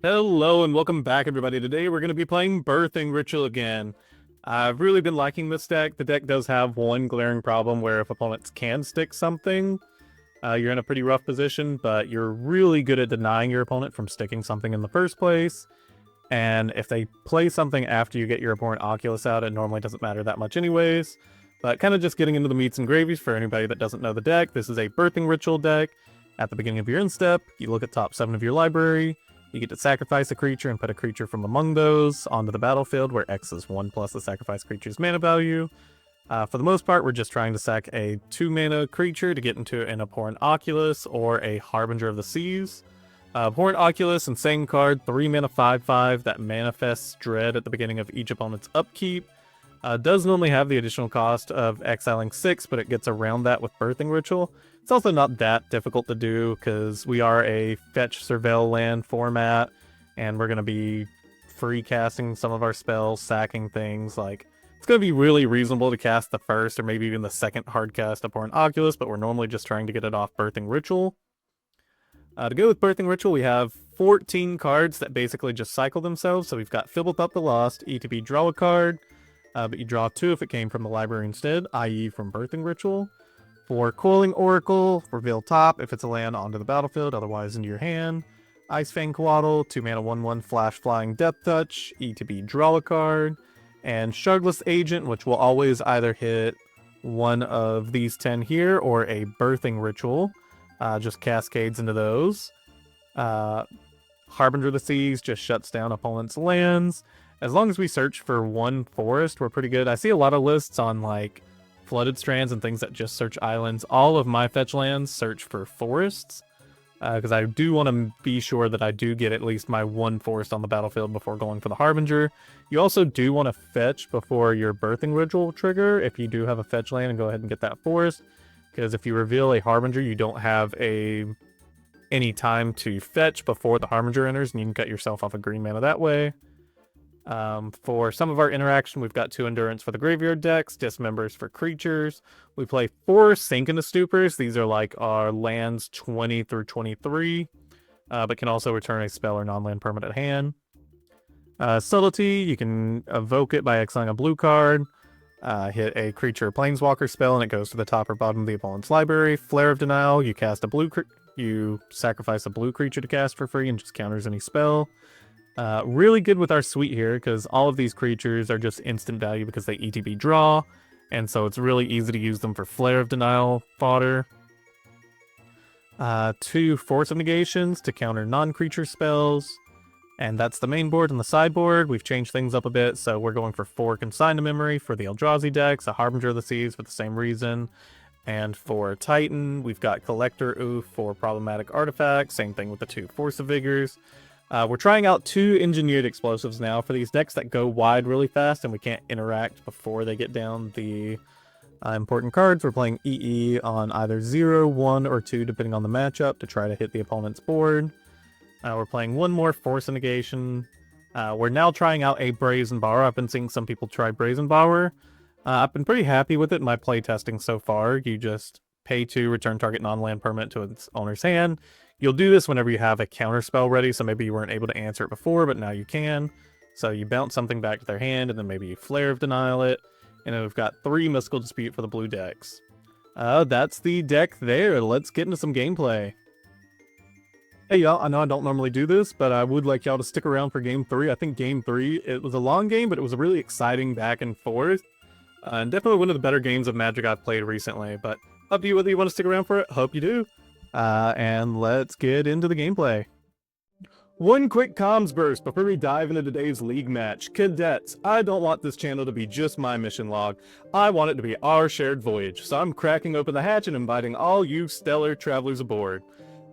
Hello and welcome back, everybody. Today we're going to be playing Birthing Ritual again. I've really been liking this deck. The deck does have one glaring problem where if opponents can stick something, you're in a pretty rough position, but you're really good at denying your opponent from sticking something in the first place. And if they play something after you get your Abhorrent Oculus out, it normally doesn't matter that much anyways. But kind of just getting into the meats and gravies for anybody that doesn't know the deck, this is a Birthing Ritual deck. At the beginning of your end step, you look at top 7 of your library. You get to sacrifice a creature and put a creature from among those onto the battlefield, where X is 1 plus the sacrificed creature's mana value. For the most part, we're just trying to sack a 2-mana creature to get into an Abhorrent Oculus or a Harbinger of the Seas. Abhorrent Oculus, insane card, 3-mana 5/5 that manifests Dread at the beginning of each opponent's upkeep. Does normally have the additional cost of exiling 6, but it gets around that with Birthing Ritual. It's also not that difficult to do, because we are a fetch surveil land format, and we're going to be free casting some of our spells, sacking things. Like, it's going to be really reasonable to cast the first, or maybe even the second hard cast Abhorrent Oculus, but we're normally just trying to get it off Birthing Ritual. To go with Birthing Ritual, we have 14 cards that basically just cycle themselves. So we've got Fblthp the Lost, ETB draw a card, but you draw 2 if it came from the library instead, i.e. from Birthing Ritual. For Coiling Oracle, reveal top if it's a land onto the battlefield, otherwise into your hand. Ice-Fang Coatl, 2-mana 1/1 flash flying Death Touch, ETB draw a card. And Shardless Agent, which will always either hit one of these 10 here or a Birthing Ritual. Just cascades into those. Harbinger of the Seas just shuts down opponent's lands. As long as we search for 1 forest, we're pretty good. I see a lot of lists on like Flooded Strands and things that just search islands. All of my fetch lands search for forests, because I do want to be sure that I do get at least my 1 forest on the battlefield before going for the Harbinger. You also do want to fetch before your Birthing Ritual trigger if you do have a fetch land, and go ahead and get that forest, because if you reveal a Harbinger, you don't have any time to fetch before the Harbinger enters, and you can cut yourself off a green mana that way. For some of our interaction, we've got 2 Endurance for the graveyard decks, Dismembers for creatures. We play 4 Sink into Stupors. These are like our lands 20 through 23, but can also return a spell or non-land permanent hand. Subtlety, you can evoke it by exiling a blue card, hit a creature or planeswalker spell, and it goes to the top or bottom of the opponent's library. Flare of Denial, you cast a you sacrifice a blue creature to cast for free and just counters any spell. Really good with our suite here, because all of these creatures are just instant value because they ETB draw, and so it's really easy to use them for Flare of Denial fodder. 2 Force of Negations to counter non-creature spells, and that's the main board. And the sideboard, we've changed things up a bit, so we're going for 4 Consign to Memory for the Eldrazi decks, a Harbinger of the Seas for the same reason, and for Titan, we've got Collector Ouphe for problematic artifacts, same thing with the 2 Force of Vigors. We're trying out 2 engineered explosives now for these decks that go wide really fast and we can't interact before they get down the important cards. We're playing EE on either 0, 1, or 2 depending on the matchup to try to hit the opponent's board. We're playing 1 more Force of Negation. We're now trying out a Brazen Borrower. I've been seeing some people try Brazen Borrower. I've been pretty happy with it in my playtesting so far. You just pay 2, return target non-land permanent to its owner's hand. You'll do this whenever you have a counter spell ready, so maybe you weren't able to answer it before, but now you can. So you bounce something back to their hand, and then maybe you Flare of Denial it, and then we've got 3 Mystical Dispute for the blue decks. That's the deck there. Let's get into some gameplay. Hey y'all, I know I don't normally do this, but I would like y'all to stick around for Game 3. I think Game 3, it was a long game, but it was a really exciting back and forth. And definitely one of the better games of Magic I've played recently, but up to you whether you want to stick around for it. Hope you do. And let's get into the gameplay. One quick comms burst before we dive into today's league match. Cadets, I don't want this channel to be just my mission log. I want it to be our shared voyage, so I'm cracking open the hatch and inviting all you stellar travelers aboard.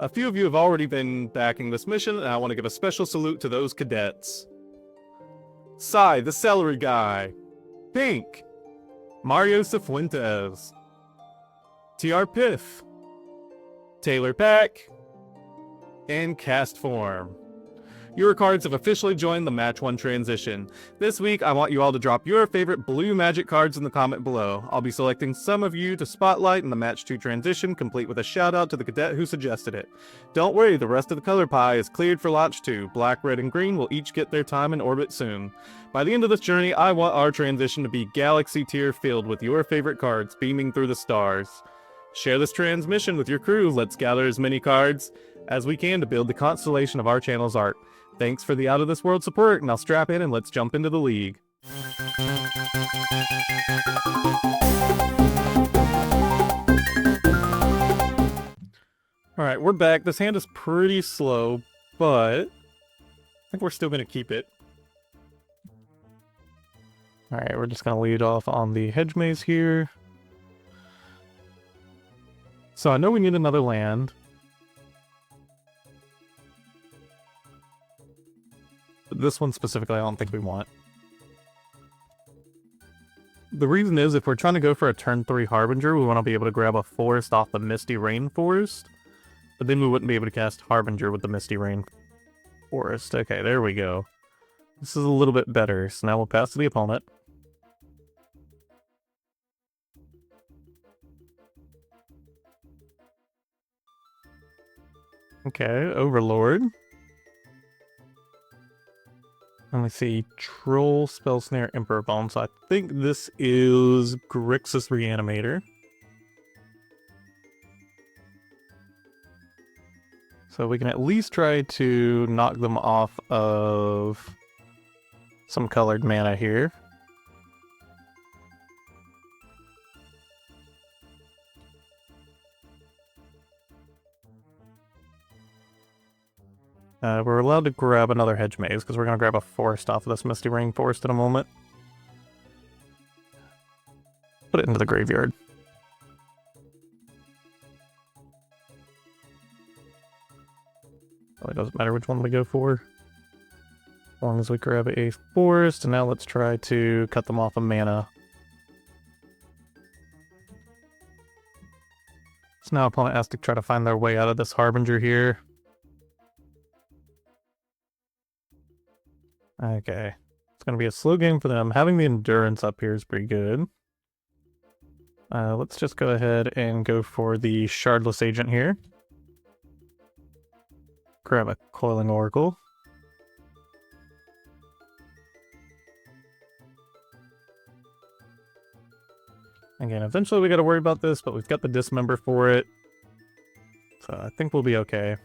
A few of you have already been backing this mission, and I want to give a special salute to those cadets. Sai, the celery guy. Pink. Mario Cifuentes. TR Piff. Taylor Pack, and Cast Form. Your cards have officially joined the Match 1 transition. This week, I want you all to drop your favorite blue Magic cards in the comment below. I'll be selecting some of you to spotlight in the Match 2 transition, complete with a shout out to the cadet who suggested it. Don't worry, the rest of the color pie is cleared for Launch 2. Black, red, and green will each get their time in orbit soon. By the end of this journey, I want our transition to be Galaxy tier filled with your favorite cards beaming through the stars. Share this transmission with your crew. Let's gather as many cards as we can to build the constellation of our channel's art. Thanks for the out of this world support. Now strap in and let's jump into the league. Alright, we're back. This hand is pretty slow, but I think we're still going to keep it. Alright, we're just going to lead off on the Hedge Maze here. So I know we need another land. But this one specifically I don't think we want. The reason is if we're trying to go for a turn 3 Harbinger, we want to be able to grab a forest off the Misty Rainforest. But then we wouldn't be able to cast Harbinger with the Misty Rainforest. Okay, there we go. This is a little bit better. So now we'll pass to the opponent. Okay, Overlord. Let me see. Troll, Spell Snare, Emperor Bomb. So I think this is Grixis Reanimator. So we can at least try to knock them off of some colored mana here. We're allowed to grab another Hedge Maze, because we're going to grab a forest off of this Misty Rainforest in a moment. Put it into the graveyard. Really doesn't matter which one we go for. As long as we grab a forest, and now let's try to cut them off of mana. So now opponent has to try to find their way out of this Harbinger here. Okay, it's going to be a slow game for them. Having the endurance up here is pretty good. Let's just go ahead and go for the Shardless Agent here. Grab a Coiling Oracle. Again, eventually we got to worry about this, but we've got the Dismember for it. So I think we'll be okay.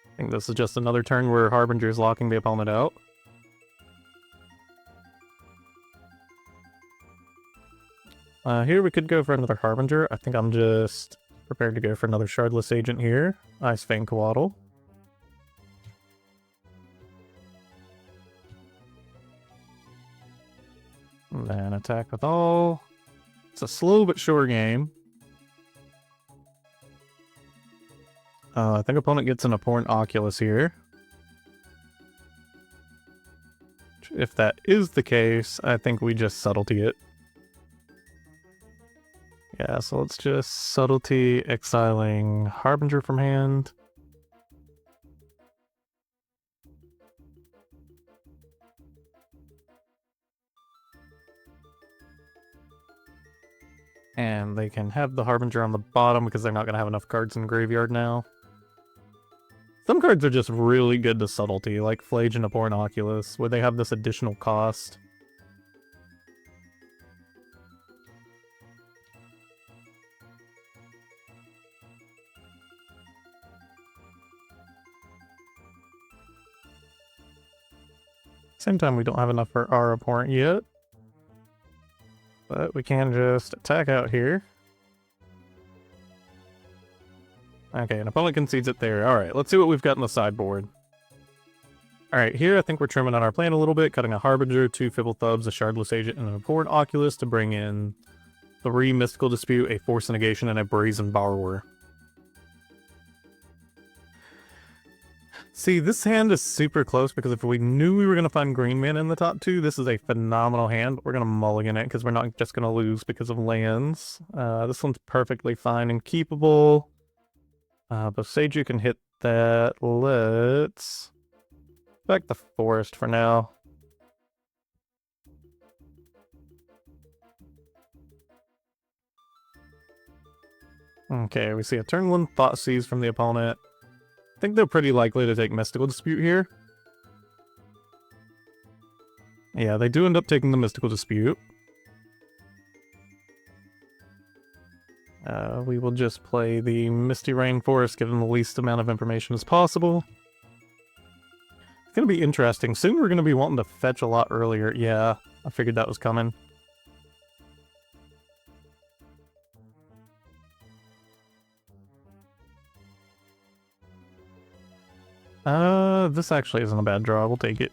I think this is just another turn where Harbinger is locking the opponent out. Here we could go for another Harbinger. I think I'm just prepared to go for another Shardless Agent here. Ice-Fang Coatl. And then attack with all. It's a slow but sure game. I think opponent gets an Abhorrent Oculus here. If that is the case, I think we just Subtlety it. Yeah, so let's just Subtlety, exiling Harbinger from hand. And they can have the Harbinger on the bottom because they're not going to have enough cards in the graveyard now. Some cards are just really good to Subtlety, like Flage and Abhorrent Oculus, where they have this additional cost. Same time, we don't have enough for our Abhorrent yet. But we can just attack out here. Okay, an opponent concedes it there. Alright, let's see what we've got in the sideboard. Alright, here I think we're trimming out our plan a little bit, cutting a Harbinger, 2 Fblthps, a Shardless Agent, and an Abhorrent Oculus to bring in 3 Mystical Dispute, a Force of Negation, and a Brazen Borrower. See, this hand is super close because if we knew we were going to find green mana in the top 2, this is a phenomenal hand. We're going to mulligan it because we're not just going to lose because of lands. This one's perfectly fine and keepable. Boseiju can hit that. Let's back the forest for now. Okay, we see a turn 1 Thoughtseize from the opponent. I think they're pretty likely to take Mystical Dispute here. Yeah, they do end up taking the Mystical Dispute. We will just play the Misty Rainforest, give them the least amount of information as possible. It's gonna be interesting. Soon we're gonna be wanting to fetch a lot earlier. Yeah, I figured that was coming. This actually isn't a bad draw. We'll take it.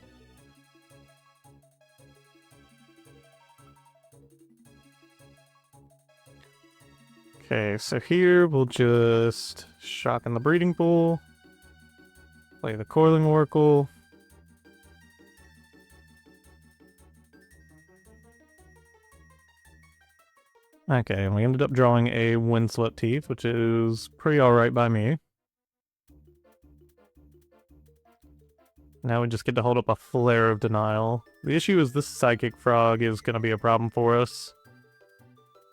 Okay, so here we'll just shock in the breeding pool. Play the Coiling Oracle. Okay, and we ended up drawing a Windswept Heath, which is pretty alright by me. Now we just get to hold up a Flare of Denial. The issue is this Psychic Frog is going to be a problem for us.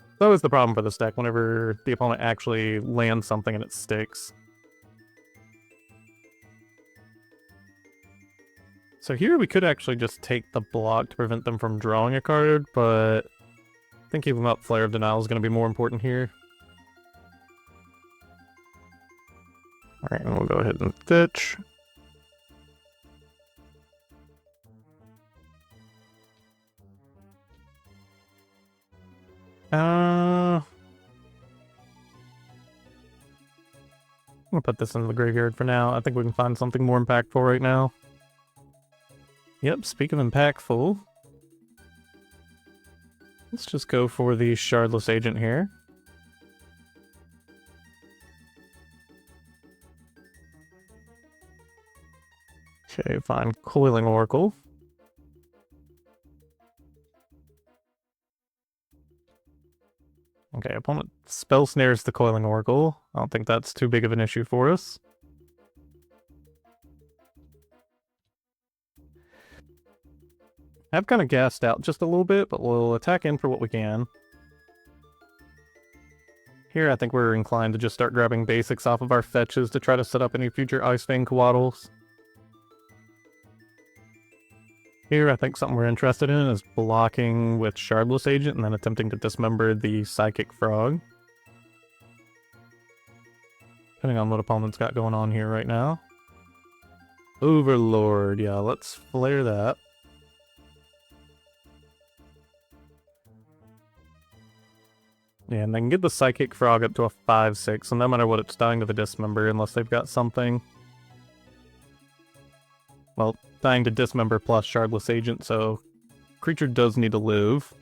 It's always the problem for this deck, whenever the opponent actually lands something and it sticks. So here we could actually just take the block to prevent them from drawing a card, but I think keeping up Flare of Denial is going to be more important here. Alright, and we'll go ahead and fetch. I'm gonna put this in the graveyard for now. I think we can find something more impactful right now. Yep, speak of impactful. Let's just go for the Shardless Agent here. Okay, fine. Coiling Oracle. Okay, opponent spell snares the Coiling Oracle. I don't think that's too big of an issue for us. I've kind of gassed out just a little bit, but we'll attack in for what we can. Here, I think we're inclined to just start grabbing basics off of our fetches to try to set up any future Ice-Fang Coatls. Here, I think something we're interested in is blocking with Shardless Agent and then attempting to dismember the Psychic Frog. Depending on what opponent's got going on here right now. Overlord, yeah, let's flare that. Yeah, and they can get the Psychic Frog up to a 5/6, so no matter what, it's dying to the Dismember unless they've got something. Well, dying to Dismember plus Shardless Agent, so creature does need to live.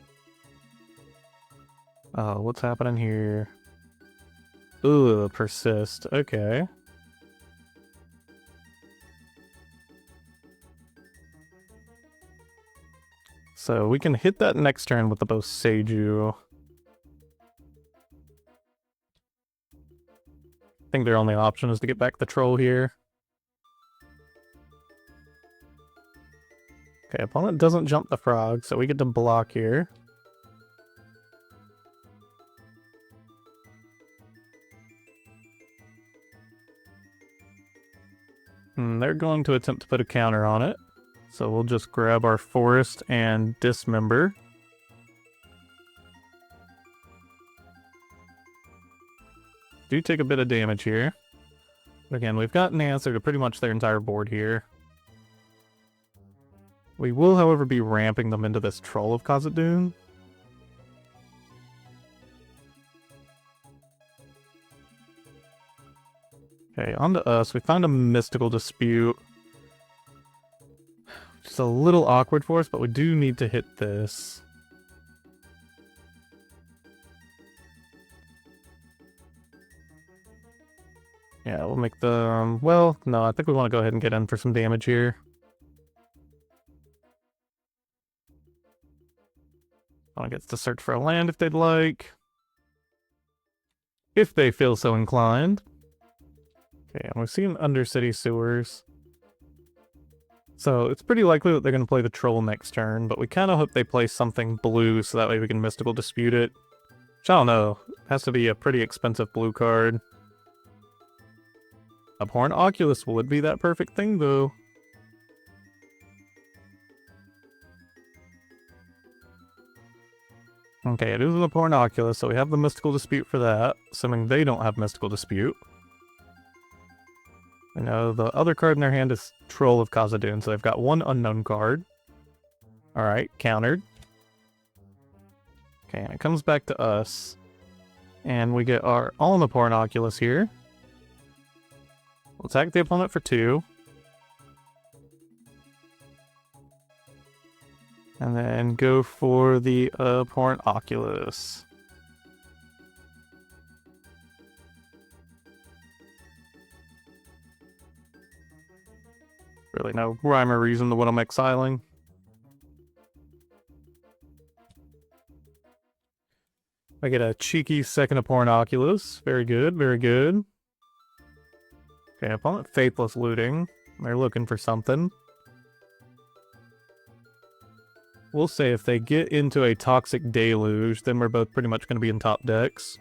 Oh, what's happening here? Ugh, persist. Okay. So we can hit that next turn with the Boseiju. I think their only option is to get back the troll here. Okay, opponent doesn't jump the frog, so we get to block here. And they're going to attempt to put a counter on it. So we'll just grab our forest and dismember. Do take a bit of damage here. But again, we've got an answer to pretty much their entire board here. We will, however, be ramping them into this Troll of Khazad-dûm. Okay, on to us. We found a Mystical Dispute. Which is a little awkward for us, but we do need to hit this. Yeah, we'll make the... well, no, I think we want to go ahead and get in for some damage here. Opponent gets to search for a land if they'd like. If they feel so inclined. Okay, and we've seen Undercity Sewers. So it's pretty likely that they're going to play the Troll next turn, but we kind of hope they play something blue so that way we can Mystical Dispute it. Which I don't know. It has to be a pretty expensive blue card. Abhorrent Oculus would be that perfect thing, though. Okay, it is an Abhorrent Oculus, so we have the Mystical Dispute for that, assuming they don't have Mystical Dispute. I know the other card in their hand is Troll of Khazad-dûm, so they've got one unknown card. Alright, countered. Okay, and it comes back to us. And we get our All-Abhorrent Oculus here. We'll attack the opponent for 2. And then go for the Abhorrent Oculus. Really no rhyme or reason to what I'm exiling. I get a cheeky second Abhorrent Oculus. Very good, very good. Okay, opponent Faithless looting. They're looking for something. We'll say if they get into a Toxic Deluge, then we're both pretty much going to be in top decks.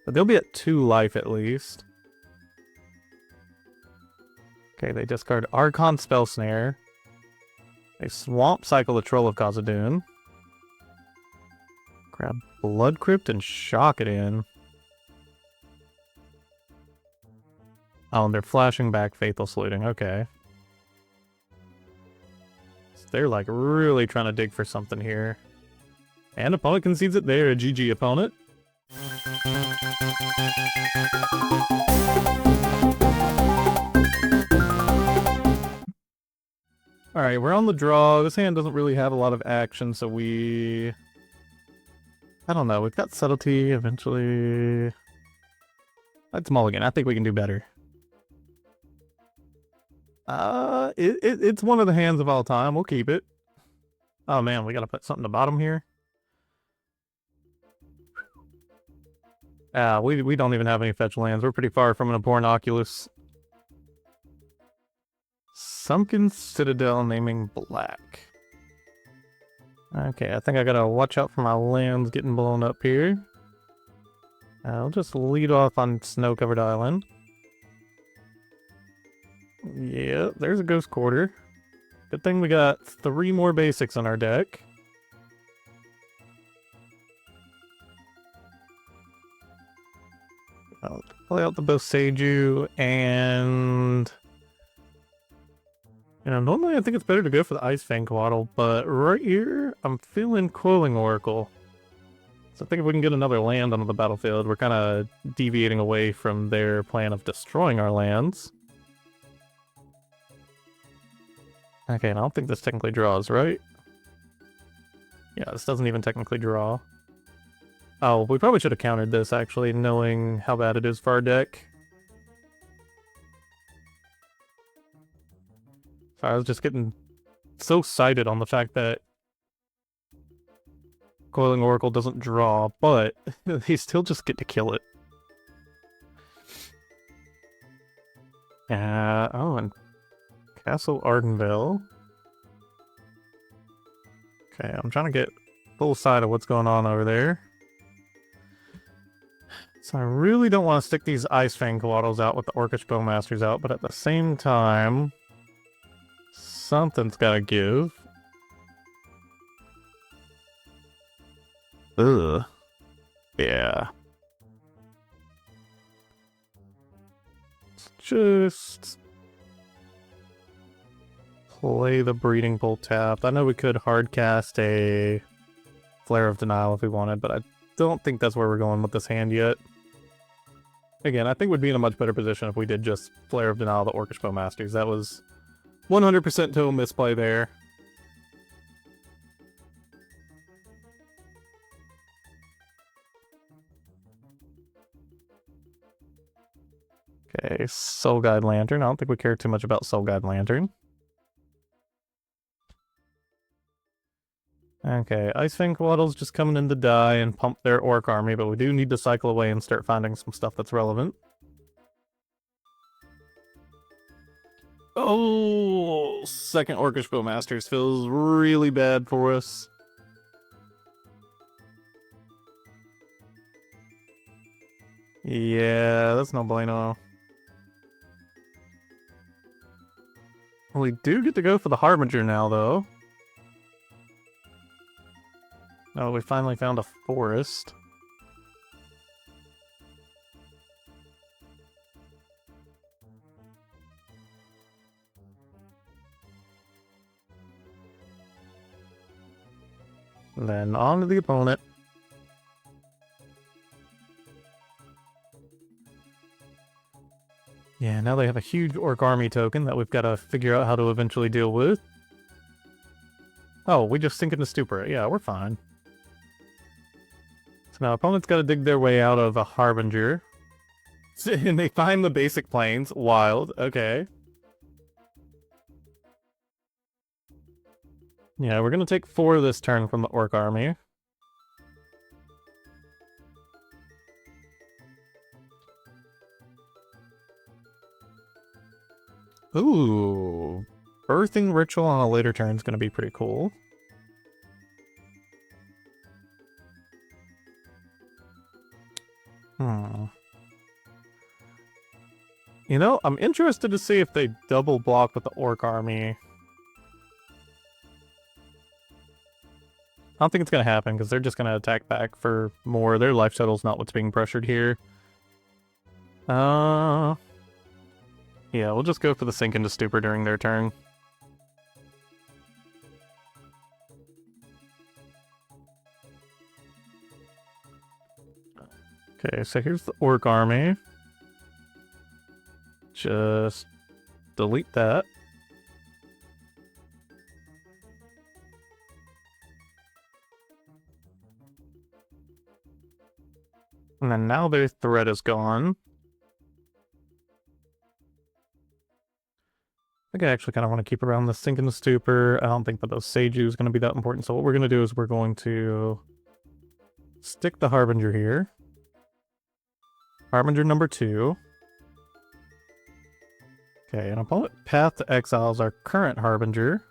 But they'll be at 2 life at least. Okay, they discard Archon Spell Snare. They Swamp Cycle the Troll of Khazad-dûm. Grab Blood Crypt and shock it in. Oh, and they're flashing back Faithless looting, okay. So they're like really trying to dig for something here. And opponent concedes it there, a GG opponent. Alright, we're on the draw. This hand doesn't really have a lot of action, so we... I don't know, we've got Subtlety eventually. That's Mulligan. I think we can do better. It's one of the hands of all time. We'll keep it. Oh man, we gotta put something to bottom here. We don't even have any fetch lands. We're pretty far from an Abhorrent Oculus. Sunken Citadel naming black. Okay, I think I gotta watch out for my lands getting blown up here. I'll just lead off on Snow-Covered Island. Yeah, there's a Ghost Quarter. Good thing we got 3 more basics on our deck. I'll play out the Boseiju and... You know, normally I think it's better to go for the Ice-Fang Coatl, but right here, I'm feeling Coiling Oracle. So I think if we can get another land onto the battlefield, we're kind of deviating away from their plan of destroying our lands. Okay, and I don't think this technically draws, right? Yeah, this doesn't even technically draw. Oh, we probably should have countered this, actually, knowing how bad it is for our deck. I was just getting so excited on the fact that Coiling Oracle doesn't draw, but they still just get to kill it. Oh, and Castle Ardenvale. Okay, I'm trying to get full sight of what's going on over there. So I really don't want to stick these Ice-Fang Coatls out with the Orcish Bowmasters out, but at the same time... something's gotta give. Ugh. Yeah. Let's just... play the Breeding Pool tapped. I know we could hardcast a Flare of Denial if we wanted, but I don't think that's where we're going with this hand yet. Again, I think we'd be in a much better position if we did just Flare of Denial the Orcish Bowmasters. That was 100% total misplay there. Okay, Soul Guide Lantern. I don't think we care too much about Soul Guide Lantern. Okay, Ice-Fang Coatl's just coming in to die and pump their Orc army, but we do need to cycle away and start finding some stuff that's relevant. Oh, second Orcish Bowmasters feels really bad for us. Yeah, that's no bueno. We do get to go for the Harbinger now, though. Oh, we finally found a forest. Then on to the opponent. Yeah, now they have a huge Orc Army token that we've got to figure out how to eventually deal with. Oh, we just sink into Stupor. Yeah, we're fine. So now opponents got to dig their way out of a Harbinger. And they find the basic planes. Wild. Okay. Yeah, we're going to take 4 this turn from the Orc Army. Ooh. Birthing Ritual on a later turn is going to be pretty cool. You know, I'm interested to see if they double block with the Orc Army. I don't think it's going to happen, because they're just going to attack back for more. Their life total's not what's being pressured here. Yeah, we'll just go for the sink into Stupor during their turn. Okay, so here's the Orc Army. Just delete that. And then now their threat is gone. I think I actually kind of want to keep around the sink and the Stupor. I don't think the Boseiju is going to be that important. So what we're going to do is we're going to stick the Harbinger here. Harbinger number 2. Okay, an opponent Path to Exiles our current Harbinger.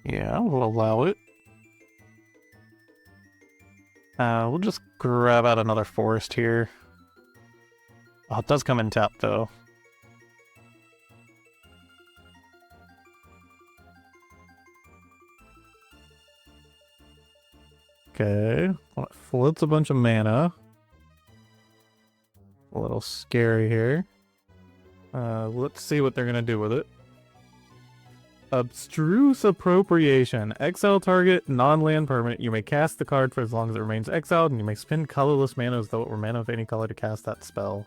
Yeah, we'll allow it. We'll just grab out another forest here. Oh, it does come in tap, though. Okay, well, it floats a bunch of mana. A little scary here. Let's see what they're gonna do with it. Abstruse Appropriation. Exile target, non-land permanent. You may cast the card for as long as it remains exiled, and you may spend colorless mana as though it were mana of any color to cast that spell.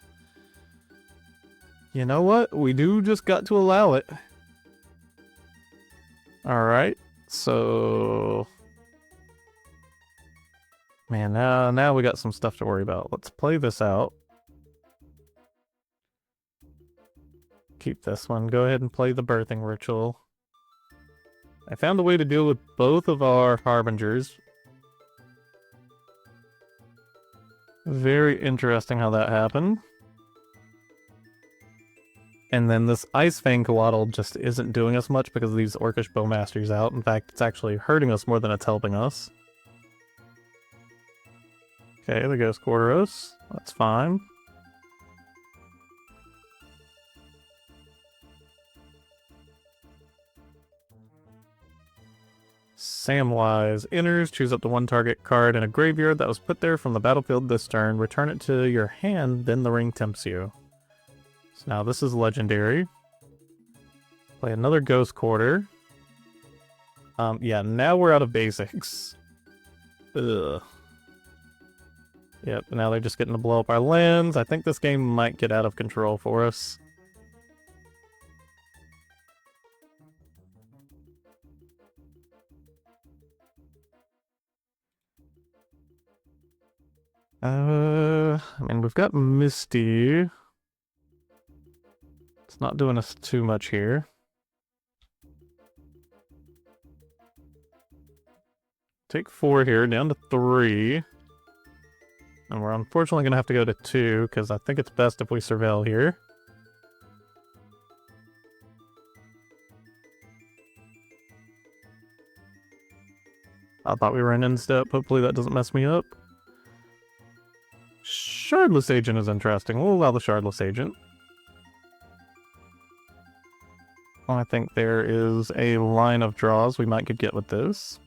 You know what? We do just got to allow it. Alright, so... Man, now we got some stuff to worry about. Let's play this out. Keep this one. Go ahead and play the Birthing Ritual. I found a way to deal with both of our Harbingers. Very interesting how that happened. And then this Ice-Fang Coatl just isn't doing us much because of these Orcish Bowmasters out. In fact, it's actually hurting us more than it's helping us. Okay, there goes Quarteros. That's fine. Samwise enters, choose up to 1 target card in a graveyard that was put there from the battlefield this turn, return it to your hand, then the ring tempts you. So now this is legendary. Play another Ghost Quarter. Yeah, now we're out of basics. Ugh. Yep, now they're just getting to blow up our lands. I think this game might get out of control for us. I mean, we've got Misty. It's not doing us too much here. Take 4 here, down to 3. And we're unfortunately going to have to go to 2, because I think it's best if we surveil here. I thought we were in end-step. Hopefully that doesn't mess me up. Shardless Agent is interesting. We'll allow the Shardless Agent. I think there is a line of draws we might could get with this.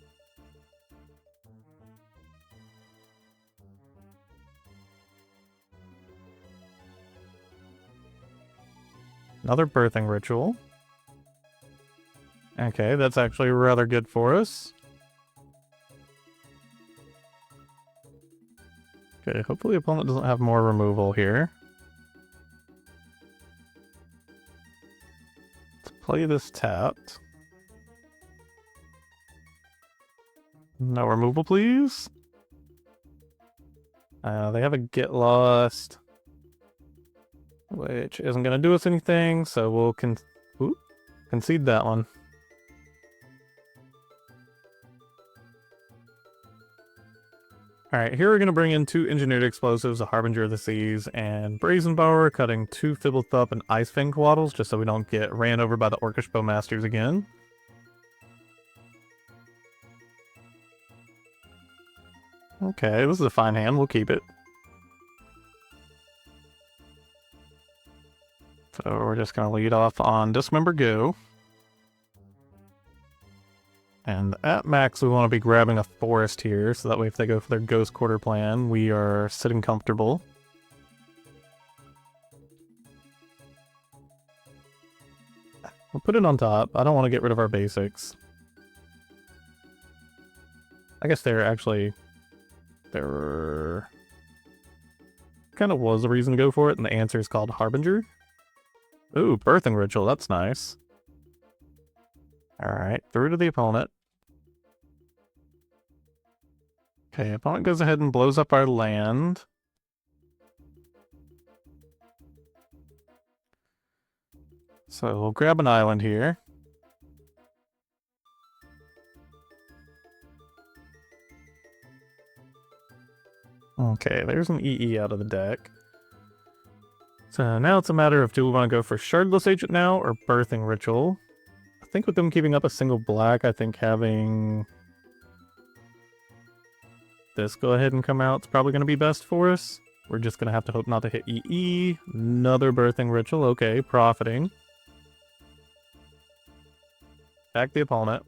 Another Birthing Ritual. Okay, that's actually rather good for us. Okay, hopefully the opponent doesn't have more removal here. Let's play this tapped. No removal, please. They have a Get Lost, which isn't going to do us anything, so we'll concede that one. Alright, here we're going to bring in 2 Engineered Explosives, a Harbinger of the Seas, and Brazen Borrower, cutting 2 Fblthp and Ice-Fang Coatls, just so we don't get ran over by the Orcish Bowmasters again. Okay, this is a fine hand, we'll keep it. So we're just going to lead off on Dismember Go. And at max, we want to be grabbing a forest here, so that way if they go for their Ghost Quarter plan, we are sitting comfortable. We'll put it on top. I don't want to get rid of our basics. I guess there kind of was a reason to go for it, and the answer is called Harbinger. Ooh, Birthing Ritual, that's nice. Alright, through to the opponent. Okay, opponent goes ahead and blows up our land. So we'll grab an island here. Okay, there's an EE out of the deck. So now it's a matter of, do we want to go for Shardless Agent now or Birthing Ritual? I think with them keeping up a single black, I think having this go ahead and come out is probably going to be best for us. We're just going to have to hope not to hit EE. Another Birthing Ritual. Okay, profiting. Attack the opponent.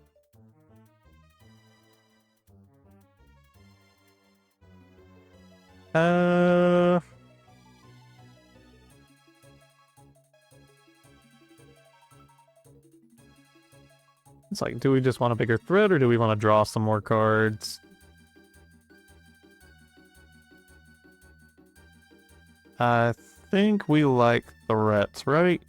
It's like, do we just want a bigger threat or do we want to draw some more cards? I think we like threats, right?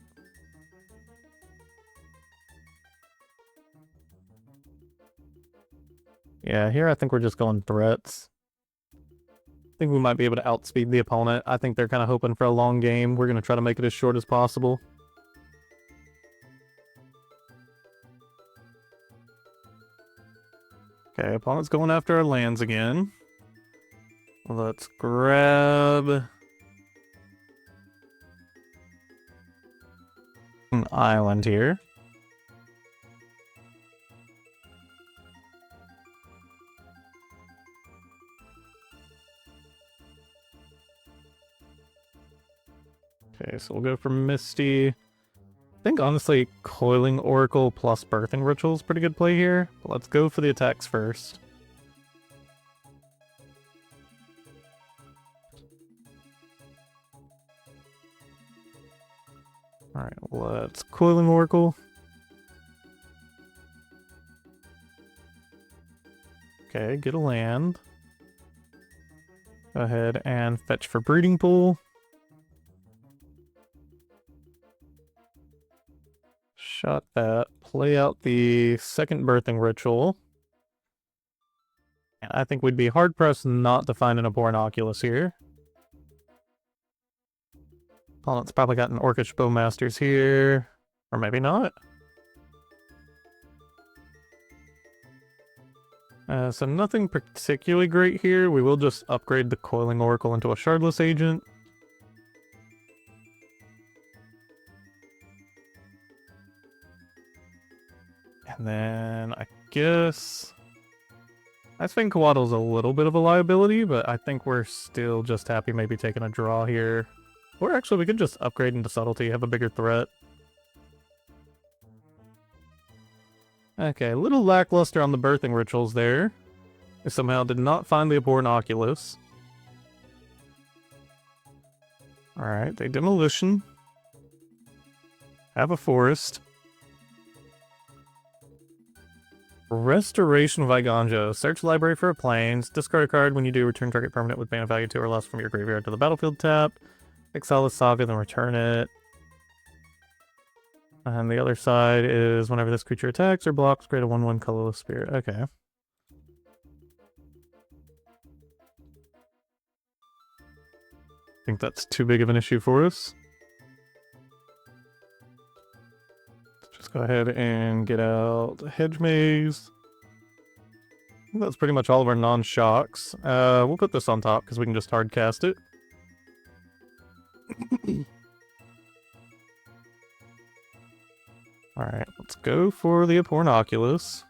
Yeah, here I think we're just going threats. I think we might be able to outspeed the opponent. I think they're kind of hoping for a long game. We're going to try to make it as short as possible. Okay, opponent's going after our lands again. Let's grab an island here. Okay, so we'll go for Misty. I think, honestly, Coiling Oracle plus Birthing Ritual is pretty good play here. But let's go for the attacks first. Alright, let's Coiling Oracle. Okay, get a land. Go ahead and fetch for Breeding Pool. Shot that. Play out the second Birthing Ritual. And I think we'd be hard-pressed not to find an Abhorrent Oculus here. Opponent's probably got an Orcish Bowmasters here. Or maybe not. So nothing particularly great here. We will just upgrade the Coiling Oracle into a Shardless Agent. And then I guess Ice-Fang Coatl is a little bit of a liability, but I think we're still just happy maybe taking a draw here. Or actually, we could just upgrade into Subtlety, have a bigger threat. Okay, a little lackluster on the birthing rituals there. I somehow did not find the Abhorrent Oculus. Alright, they demolition. Have a forest. Restoration of Iganjo. Search library for a plains. Discard a card. When you do, return target permanent with mana value 2 or less from your graveyard to the battlefield tap. Exile the saga, then return it. And the other side is whenever this creature attacks or blocks, create a 1/1 colorless spirit. Okay. I think that's too big of an issue for us. Let's just go ahead and get out Hedge Maze. I think that's pretty much all of our non-shocks. We'll put this on top because we can just hard cast it. Alright, let's go for the Abhorrent Oculus.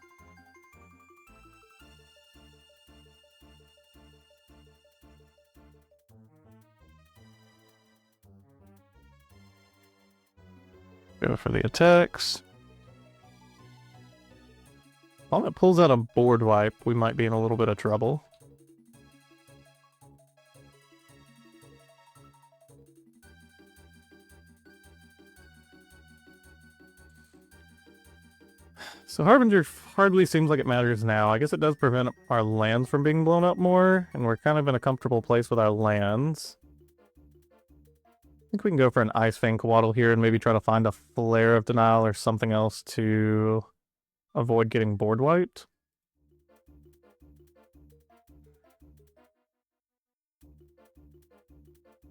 Go for the attacks. While it pulls out a board wipe, we might be in a little bit of trouble. So Harbinger hardly seems like it matters now. I guess it does prevent our lands from being blown up more, and we're kind of in a comfortable place with our lands. I think we can go for an Ice-Fang Coatl here and maybe try to find a Flare of Denial or something else to avoid getting board wiped.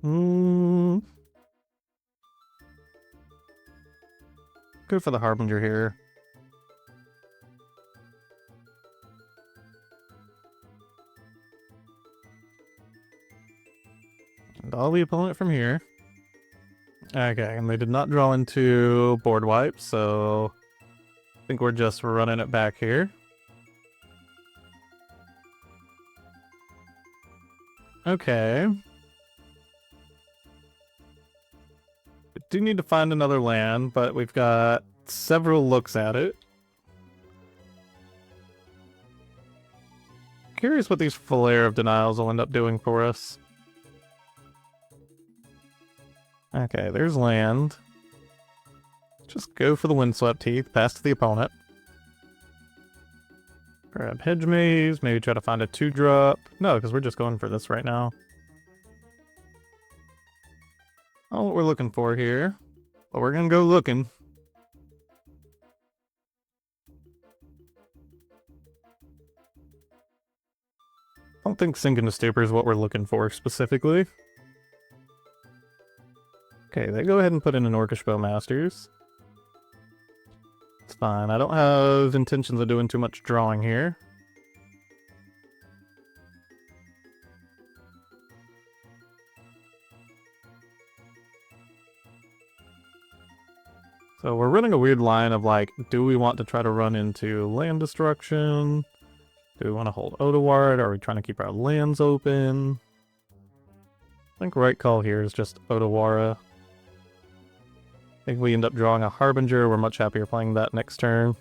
Go for the Harbinger here. And all the opponent from here. Okay, and they did not draw into board wipe, so I think we're just running it back here. Okay. We do need to find another land, but we've got several looks at it. Curious what these Flare of Denials will end up doing for us. Okay, there's land. Just go for the Windswept Heath, pass to the opponent. Grab Hedge Maze, maybe try to find a 2-drop. No, because we're just going for this right now. Oh, what we're looking for here. But we're gonna go looking. I don't think Sink into Stupor is what we're looking for specifically. Okay, they go ahead and put in an Orcish Bowmasters. It's fine. I don't have intentions of doing too much drawing here. So we're running a weird line of like, do we want to try to run into land destruction? Do we want to hold Otawara? Are we trying to keep our lands open? I think right call here is just Otawara. I think we end up drawing a Harbinger. We're much happier playing that next turn.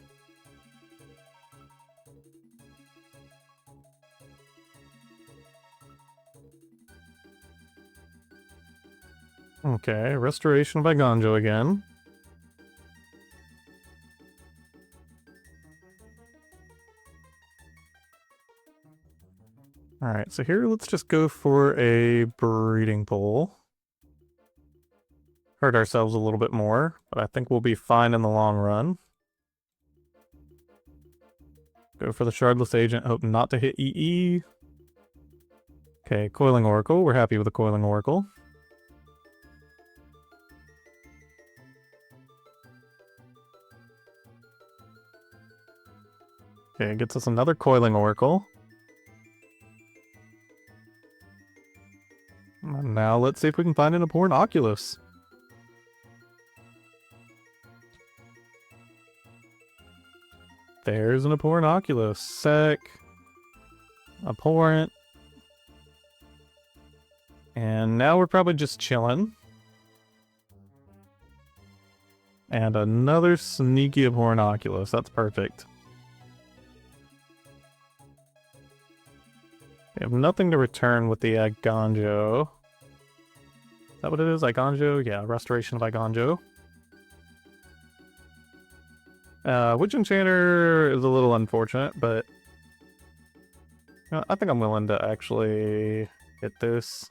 Okay, Restoration by Iganjo again. Alright, so here let's just go for a Breeding Pool. Hurt ourselves a little bit more, but I think we'll be fine in the long run. Go for the Shardless Agent, hope not to hit EE. Okay, Coiling Oracle. We're happy with the Coiling Oracle. Okay, it gets us another Coiling Oracle. And now let's see if we can find an Abhorrent Oculus. There's an Abhorrent Oculus. Sick. Abhorrent. And now we're probably just chilling. And another sneaky Abhorrent Oculus. That's perfect. We have nothing to return with the Agonjo. Is that what it is? Agonjo? Yeah, Restoration of Agonjo. Witch Enchanter is a little unfortunate, but I think I'm willing to actually hit this.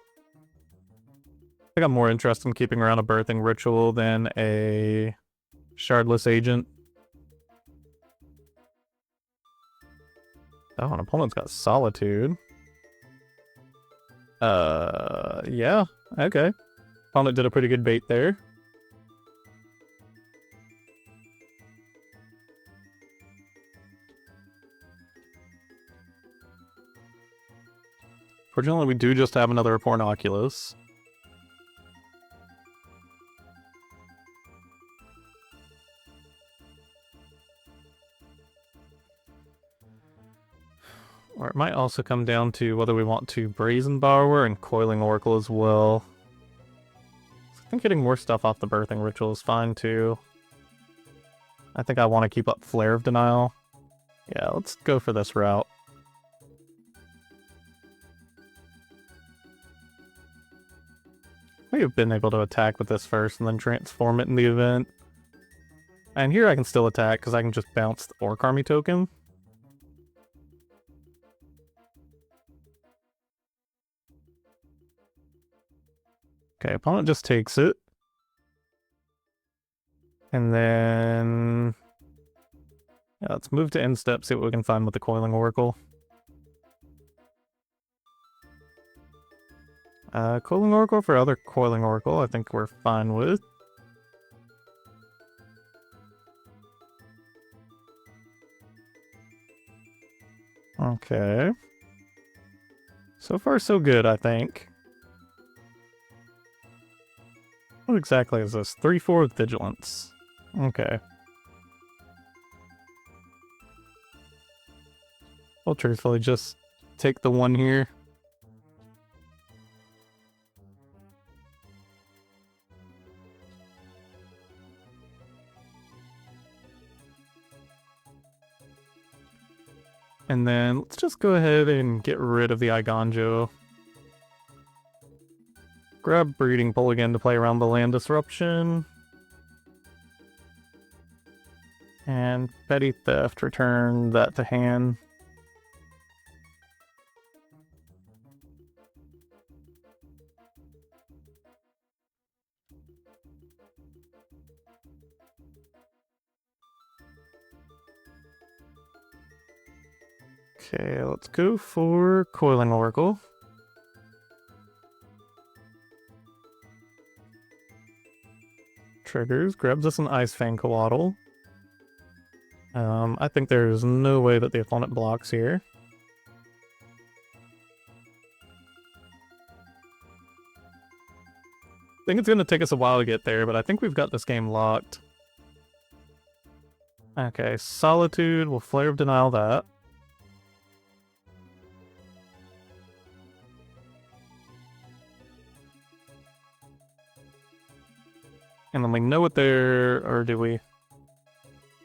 I think I'm more interested in keeping around a Birthing Ritual than a Shardless Agent. Oh, an opponent's got Solitude. Yeah, okay. Opponent did a pretty good bait there. Fortunately, we do just have another Abhorrent Oculus. Or it might also come down to whether we want to Brazen Borrower and Coiling Oracle as well. I think getting more stuff off the Birthing Ritual is fine too. I think I want to keep up Flare of Denial. Yeah, let's go for this route. We have been able to attack with this first and then transform it in the event. And here I can still attack because I can just bounce the Orc Army token. Okay, opponent just takes it. And then... yeah, let's move to end step, see what we can find with the Coiling Oracle. Coiling Oracle for other Coiling Oracle, I think we're fine with. Okay. So far, so good, I think. What exactly is this? 3/4 with Vigilance. Okay. I'll truthfully just take the one here. And then let's just go ahead and get rid of the Agonjo. Grab Breeding Pool again to play around the land disruption. And Petty Theft, return that to hand. Okay, let's go for Coiling Oracle. Triggers, grabs us an Ice-Fang Coatl. I think there's no way that the opponent blocks here. I think it's going to take us a while to get there, but I think we've got this game locked. Okay, Solitude, we'll Flare of Denial that. And then we know what they're... or do we?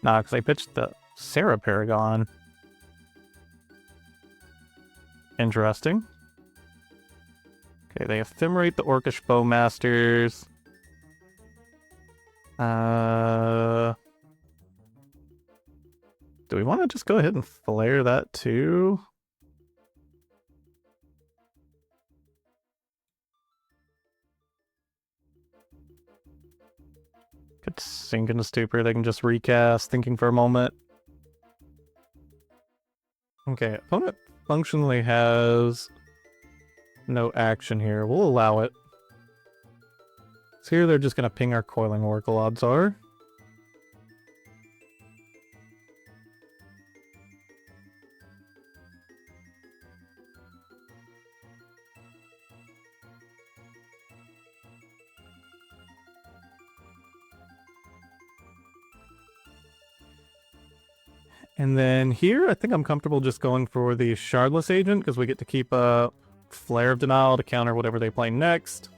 Nah, because they pitched the Sarah Paragon. Interesting. Okay, they ephemerate the Orcish Bowmasters. Do we want to just go ahead and flare that too? Could sink into Stupor, they can just recast, thinking for a moment. Okay, opponent functionally has no action here. We'll allow it. So here they're just going to ping our Coiling Oracle, odds are. And then here, I think I'm comfortable just going for the Shardless Agent, because we get to keep a Flare of Denial to counter whatever they play next.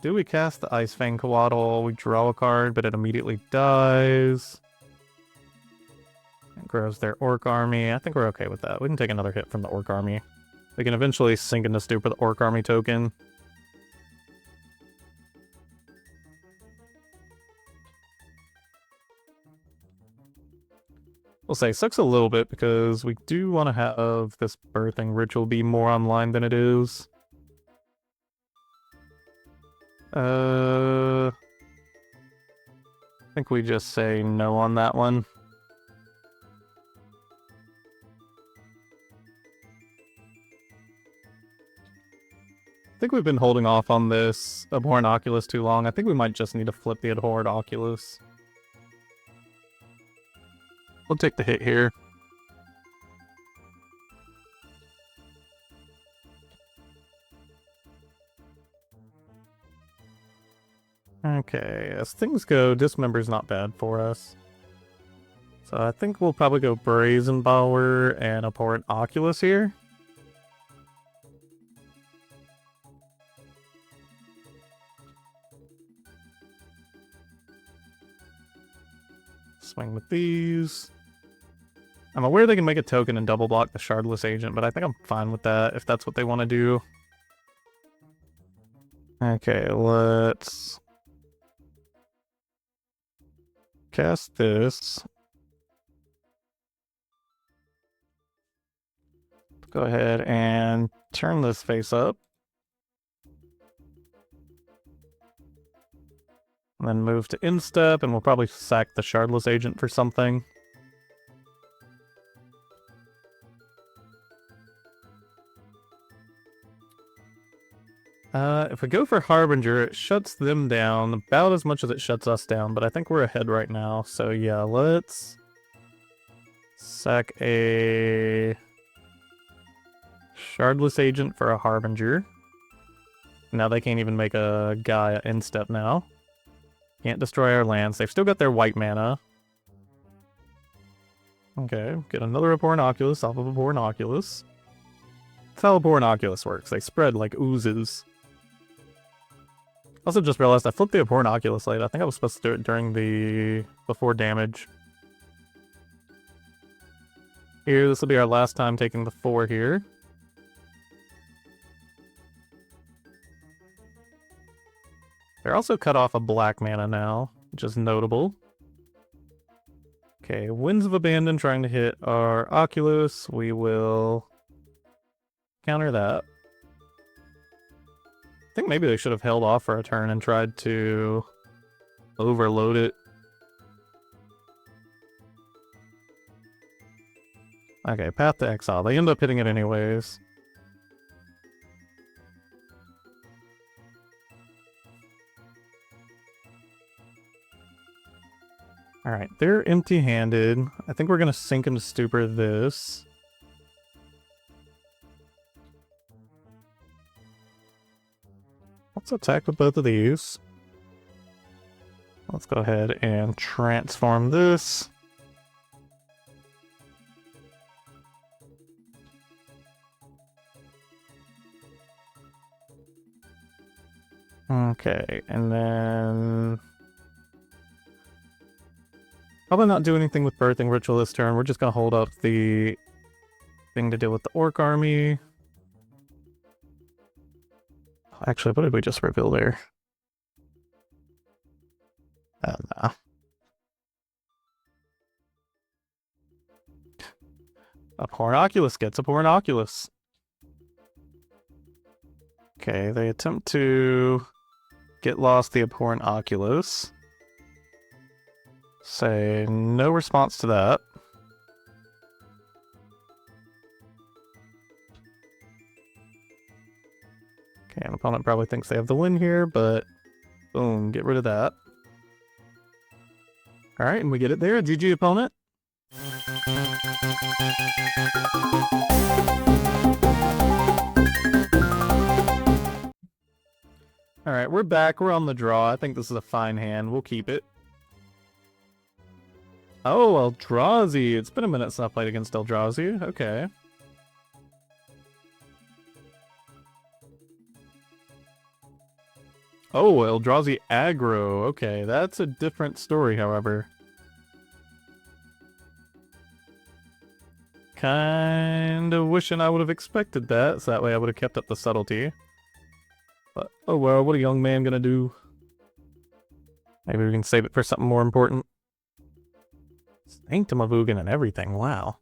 Do we cast the Ice-Fang Coatl? We draw a card, but it immediately dies. It grows their Orc Army. I think we're okay with that. We can take another hit from the Orc Army. We can eventually sink into Stupor the Orc Army token. We'll say sucks a little bit because we do want to have this birthing ritual be more online than it is. I think we just say no on that one. I think we've been holding off on this Abhorrent Oculus too long. I think we might just need to flip the Abhorrent Oculus. We'll take the hit here. Okay, as things go, Dismember's not bad for us. So I think we'll probably go Brazen Borrower and Abhorrent Oculus here. Swing with these. I'm aware they can make a token and double block the Shardless Agent, but I think I'm fine with that if that's what they want to do. Okay, let's cast this. Go ahead and turn this face up. And then move to instep, and we'll probably sack the Shardless Agent for something. If we go for Harbinger, it shuts them down about as much as it shuts us down, but I think we're ahead right now. So yeah, let's sack a Shardless Agent for a Harbinger. Now they can't even make a Gaia instep now. Can't destroy our lands. They've still got their white mana. Okay, get another Abhorrent Oculus off of Abhorrent Oculus. That's how Abhorrent Oculus works. They spread like oozes. Also just realized I flipped the Abhorrent Oculus late. I think I was supposed to do it during the... before damage. Here, this will be our last time taking the 4 here. They're also cut off a black mana now, which is notable. Okay, Winds of Abandon trying to hit our Oculus. We will counter that. I think maybe they should have held off for a turn and tried to overload it. Okay, Path to Exile. They end up hitting it anyways. Alright, they're empty-handed. I think we're going to sink into Stupor this. Let's attack with both of these. Let's go ahead and transform this. Okay, and then... probably not do anything with Birthing Ritual this turn. We're just going to hold up the thing to deal with the Orc Army. Actually, what did we just reveal there? Nah. Abhorrent Oculus gets Abhorrent Oculus. Okay, they attempt to get lost the Abhorrent Oculus. Say no response to that. Okay, an opponent probably thinks they have the win here, but boom, get rid of that. Alright, and we get it there. GG, opponent. Alright, we're back. We're on the draw. I think this is a fine hand. We'll keep it. Oh, Eldrazi. It's been a minute since I played against Eldrazi. Okay. Oh, Eldrazi aggro. Okay, that's a different story, however. Kinda wishing I would have expected that, so that way I would have kept up the subtlety. But, oh well, what a young man gonna do? Maybe we can save it for something more important. Sanctum of Ugin and everything, wow.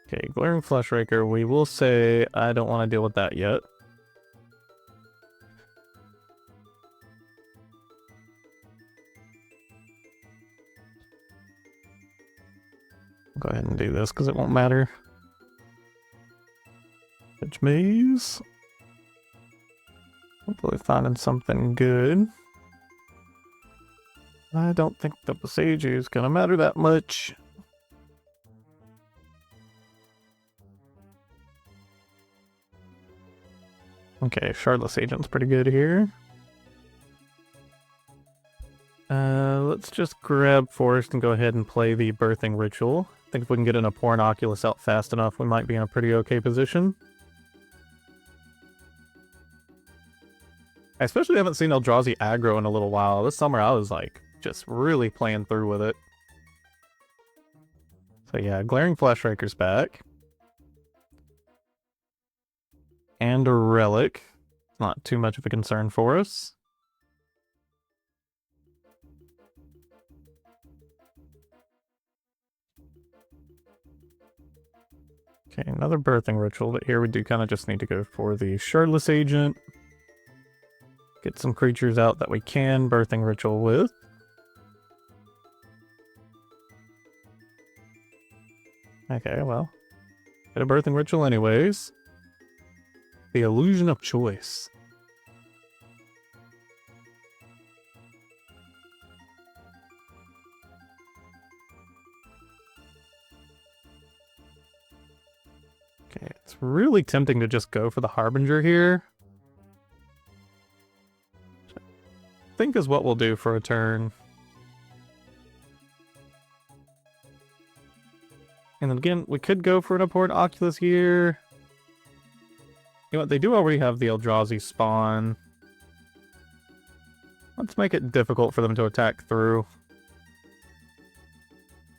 Okay, Glaring Fleshraker, we will say I don't want to deal with that yet. Go ahead and do this because it won't matter. Hedge Maze. Hopefully finding something good. I don't think the Boseiju is gonna matter that much. Okay, Shardless Agent's pretty good here. Let's just grab Forest and go ahead and play the Birthing Ritual. I think if we can get an Abhorrent Oculus out fast enough, we might be in a pretty okay position. I especially haven't seen Eldrazi aggro in a little while. This summer I was like, just really playing through with it. So yeah, Glaring Fleshraker's back. And a Relic. Not too much of a concern for us. Okay, another Birthing Ritual, but here we do kind of just need to go for the Shardless Agent. Get some creatures out that we can Birthing Ritual with. Okay, well. Get a Birthing Ritual anyways. The Illusion of Choice. Okay, it's really tempting to just go for the Harbinger here. Which I think is what we'll do for a turn. And then again, we could go for an Abhorrent Oculus here. You know what, they do already have the Eldrazi spawn. Let's make it difficult for them to attack through.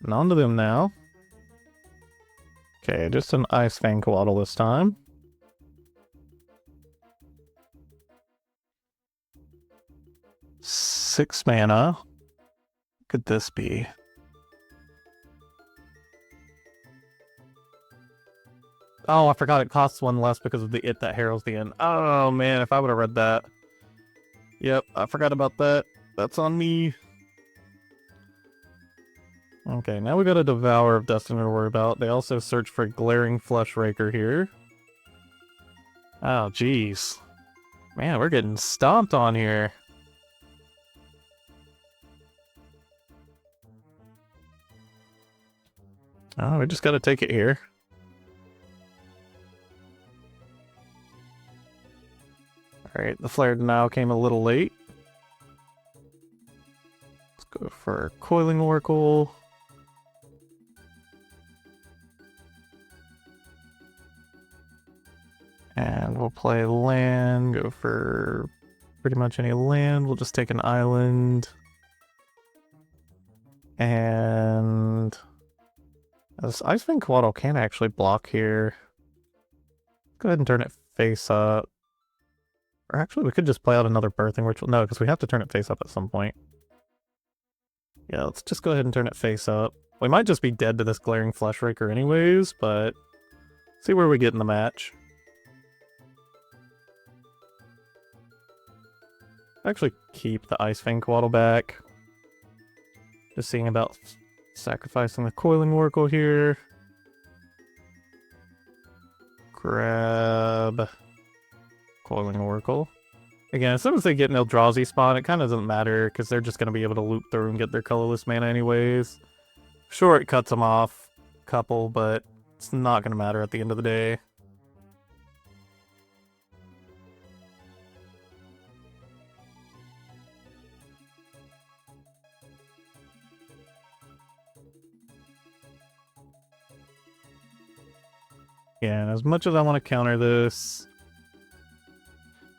And on to them now. Okay, just an Ice-Fang Coatl this time. Six mana. What could this be? Oh, I forgot it costs one less because of the It That Heralds the End. Oh man, if I would have read that. Yep, I forgot about that. That's on me. Okay, now we got a Devourer of Destiny to worry about. They also search for Glaring Fleshraker here. Oh, jeez. Man, we're getting stomped on here. Oh, we just gotta take it here. Alright, the Flare Denial came a little late. Let's go for Coiling Oracle. And we'll play land, go for pretty much any land. We'll just take an island. And this Ice-Fang Coatl can actually block here. Go ahead and turn it face up. Or actually, we could just play out another Birthing Ritual. No, because we have to turn it face up at some point. Yeah, let's just go ahead and turn it face up. We might just be dead to this Glaring Fleshraker anyways, but see where we get in the match. Actually keep the Ice-Fang Coatl back. Just seeing about sacrificing the Coiling Oracle here. Grab Coiling Oracle. Again, as soon as they get an Eldrazi spawn, it kind of doesn't matter, because they're just going to be able to loop through and get their colorless mana anyways. Sure, it cuts them off a couple, but it's not going to matter at the end of the day. Yeah, and as much as I want to counter this,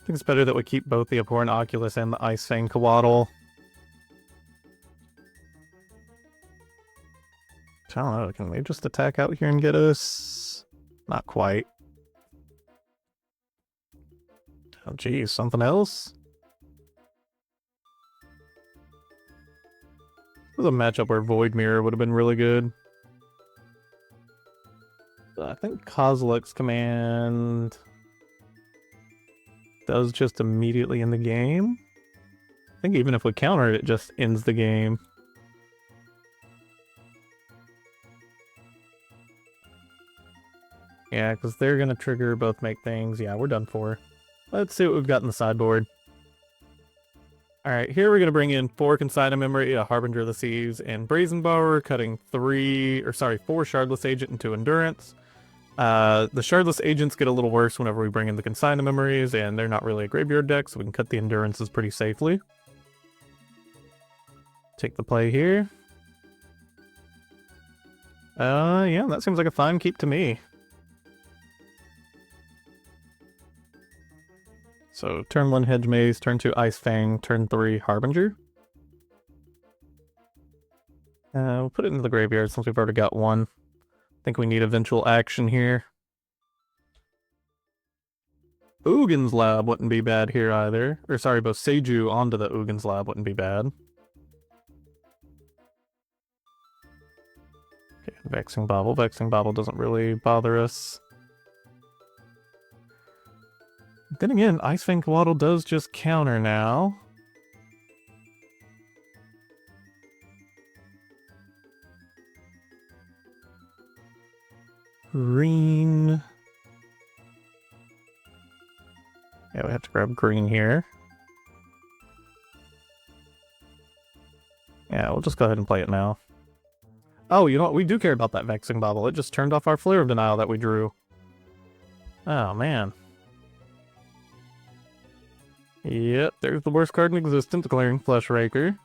I think it's better that we keep both the Abhorrent Oculus and the Ice-Fang Coatl. I don't know, can they just attack out here and get us? Not quite. Oh geez, something else? This was a matchup where Void Mirror would have been really good. I think Kozilek's command does just immediately end the game. I think even if we counter it, it just ends the game. Yeah, because they're going to trigger both make things. Yeah, we're done for. Let's see what we've got in the sideboard. Alright, here we're going to bring in 4 Consign Memory, a Harbinger of the Seas, and Brazen Borrower, cutting 4 Shardless Agent into Endurance. The Shardless Agents get a little worse whenever we bring in the Consign Memories, and they're not really a graveyard deck, so we can cut the Endurances pretty safely. Take the play here. Yeah, that seems like a fine keep to me. So, turn 1 Hedge Maze, turn 2 Ice-Fang, turn 3 Harbinger. We'll put it into the graveyard since we've already got one. I think we need eventual action here. Uggin's Lab wouldn't be bad here either. Or sorry, Boseiju onto the Uggin's Lab wouldn't be bad. Okay, Vexing Bauble. Vexing Bauble doesn't really bother us. Then again, Ice-Fang Coatl does just counter now. Green. Yeah, we have to grab green here. Yeah, we'll just go ahead and play it now. Oh, you know what? We do care about that Vexing Bauble. It just turned off our Flare of Denial that we drew. Oh, man. Yep, there's the worst card in existence, Glaring Fleshraker.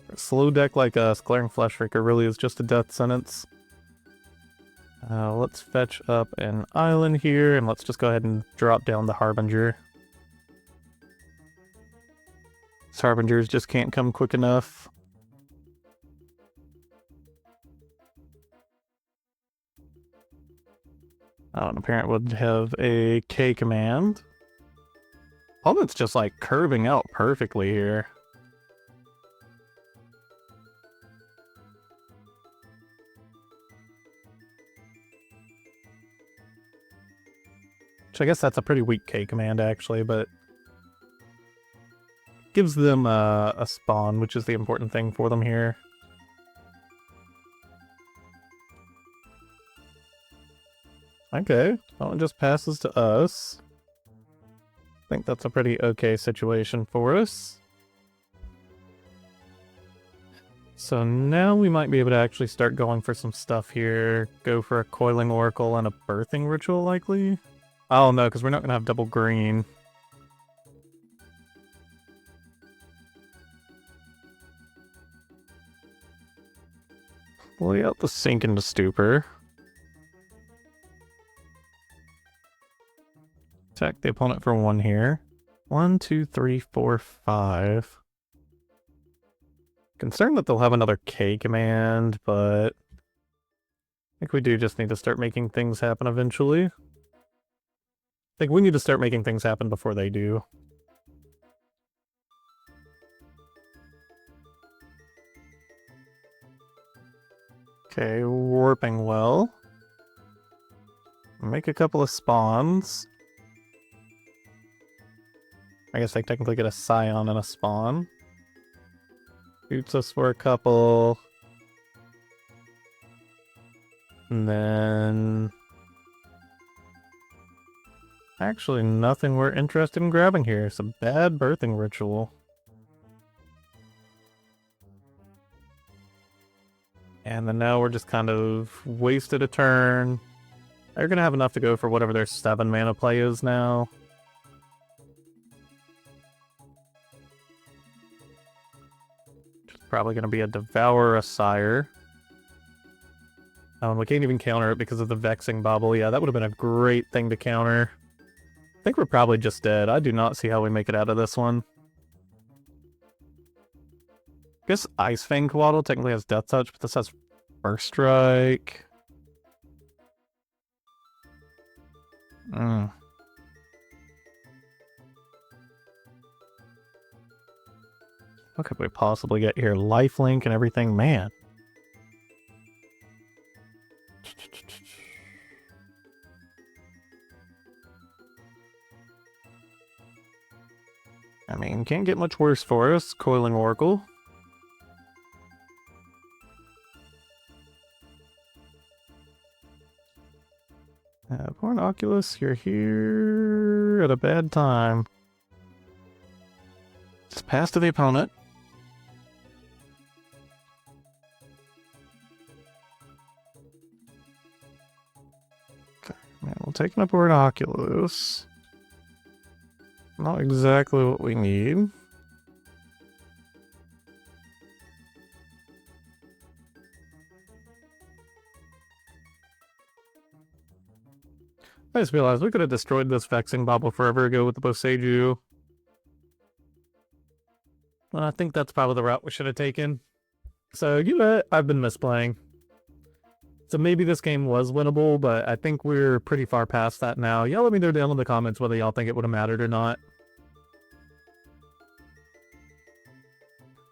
For a slow deck like us, Glaring Fleshraker really is just a death sentence. Let's fetch up an island here, and let's just go ahead and drop down the Harbinger. These Harbingers just can't come quick enough. Oh, and apparent would have a K command. Opponent's just like curving out perfectly here. Which I guess that's a pretty weak K command actually, but gives them a spawn, which is the important thing for them here. Okay, that one just passes to us. I think that's a pretty okay situation for us. So now we might be able to actually start going for some stuff here. Go for a Coiling Oracle and a Birthing Ritual, likely? Oh no, because we're not going to have double green. Play out the Sink into Stupor. Attack the opponent for 1 here. 1, 2, 3, 4, 5. Concerned that they'll have another K command, but I think we do just need to start making things happen eventually. I think we need to start making things happen before they do. Okay, Warping Well. Make a couple of spawns. I guess I technically get a Scion and a spawn. Shoots us for a couple. And then... actually, nothing we're interested in grabbing here. It's a bad Birthing Ritual. And then now we're just kind of wasted a turn. They're going to have enough to go for whatever their 7 mana play is now. Which is probably going to be a Devour a Sire. Oh, and we can't even counter it because of the Vexing Bauble. Yeah, that would have been a great thing to counter. I think we're probably just dead. I do not see how we make it out of this one. I guess Ice-Fang Coatl technically has Death Touch, but this has First Strike. What could we possibly get here? Lifelink and everything? Man. I mean, can't get much worse for us. Coiling Oracle. Abhorrent Oculus, you're here at a bad time. Just pass to the opponent. Okay, man, we'll take an Abhorrent Oculus. Not exactly what we need. I just realized we could have destroyed this Vexing Bauble forever ago with the Boseiju. Well, I think that's probably the route we should have taken. So, you know what? I've been misplaying. So maybe this game was winnable, but I think we're pretty far past that now. Y'all let me know down in the comments whether y'all think it would have mattered or not.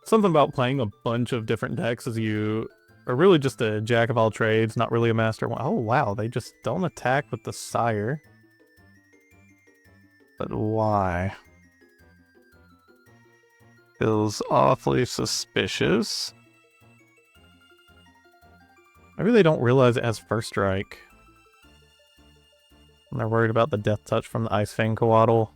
Something about playing a bunch of different decks is you are really just a jack of all trades, not really a master one. Oh wow, they just don't attack with the Sire. But why? Feels awfully suspicious. Maybe they don't realize it has First Strike. And they're worried about the Death Touch from the Ice-Fang Coatl.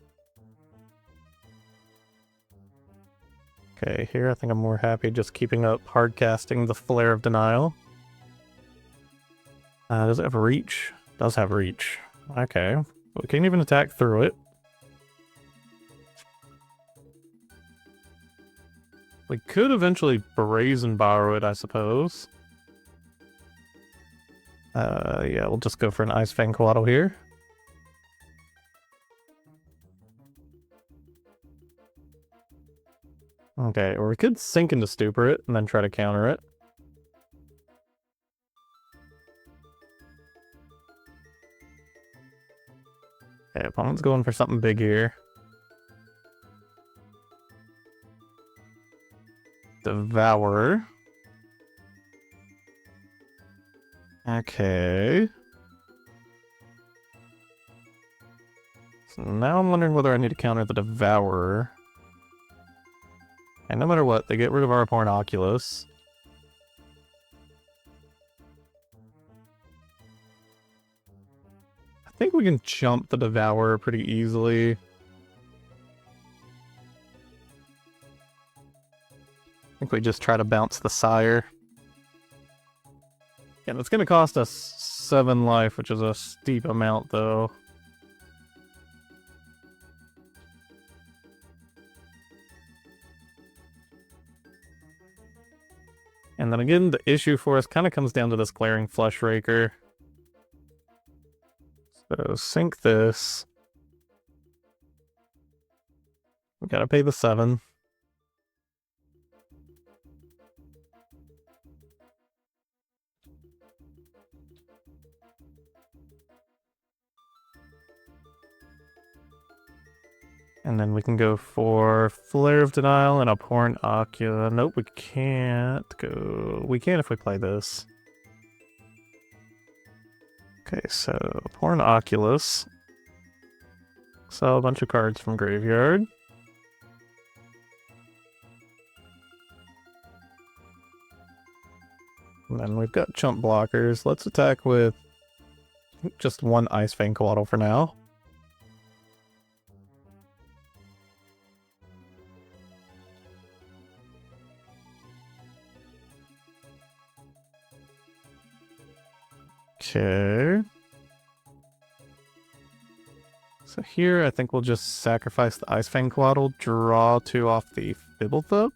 Okay, here I think I'm more happy just keeping up hard casting the Flare of Denial. Does it have reach? Does have reach. Okay. We can't even attack through it. We could eventually Brazen Borrower it, I suppose. Yeah, we'll just go for an Ice-Fang Coatl here. Okay, or we could sink into Stupor it and then try to counter it. Okay, opponent's going for something big here. Devourer. Okay. So now I'm wondering whether I need to counter the Devourer. And no matter what, they get rid of our Abhorrent Oculus. I think we can jump the Devourer pretty easily. I think we just try to bounce the Sire. And it's going to cost us 7 life, which is a steep amount, though. And then again, the issue for us kind of comes down to this Glaring Flesh Raker. So sink this. We gotta pay the 7. And then we can go for Flare of Denial and Abhorrent Oculus. Nope, we can't go. We can if we play this. Okay, so Abhorrent Oculus. Sell a bunch of cards from Graveyard. And then we've got chump blockers. Let's attack with just one Ice-Fang Coatl for now. Okay. So here, I think we'll just sacrifice the Ice-Fang Coatl, draw 2 off the Fblthp.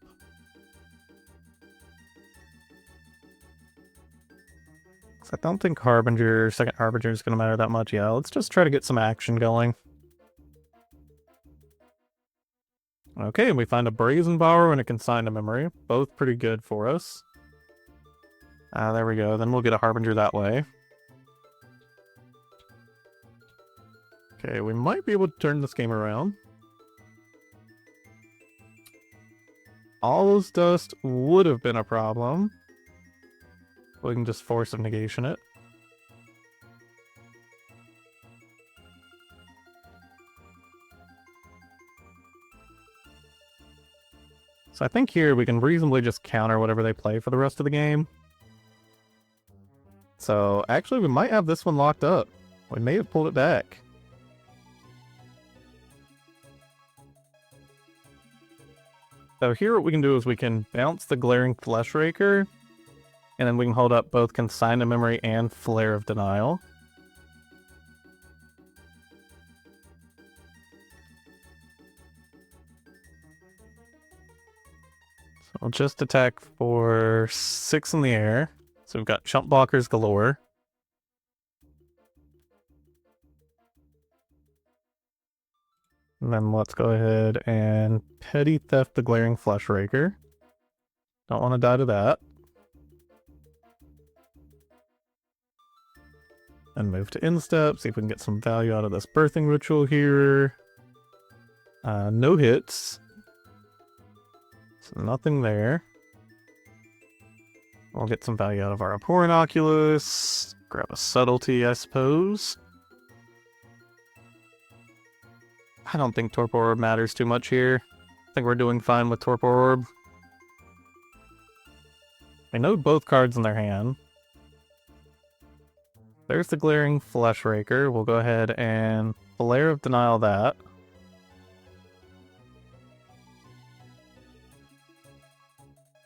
So I don't think second Harbinger is going to matter that much. Yeah, let's just try to get some action going. Okay, we find a Brazen Borrower and a Consign to Memory. Both pretty good for us. There we go. Then we'll get a Harbinger that way. Okay, we might be able to turn this game around. All's Dust would have been a problem. We can just Force of Negation it. So I think here we can reasonably just counter whatever they play for the rest of the game. So actually we might have this one locked up. We may have pulled it back. So here what we can do is we can bounce the Glaring Fleshraker, and then we can hold up both Consign to Memory and Flare of Denial. So we'll just attack for 6 in the air. So we've got chump blockers galore. And then let's go ahead and Petty Theft the Glaring Fleshraker. Don't want to die to that. And move to Instep, see if we can get some value out of this Birthing Ritual here. No hits. So nothing there. We'll get some value out of our Abhorrent Oculus. Grab a Subtlety, I suppose. I don't think Torpor Orb matters too much here. I think we're doing fine with Torpor Orb. They know both cards in their hand. There's the Glaring Fleshraker. We'll go ahead and Flare of Denial that.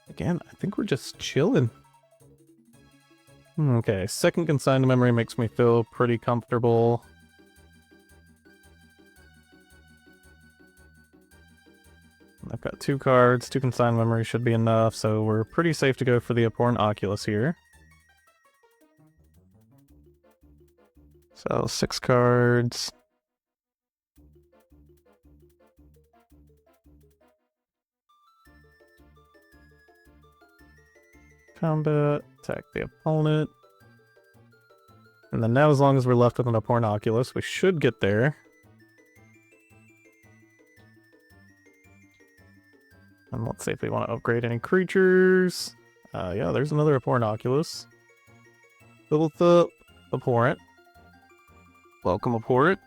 Again, I think we're just chilling. Okay, second Consign to Memory makes me feel pretty comfortable. I've got 2 cards, 2 Consign Memory should be enough, so we're pretty safe to go for the Abhorrent Oculus here. So 6 cards. Combat, attack the opponent. And then now as long as we're left with an Abhorrent Oculus, we should get there. And let's see if we want to upgrade any creatures. Yeah, there's another Abhorrent Oculus. Fblthp, Abhorrent. Welcome, Abhorrent.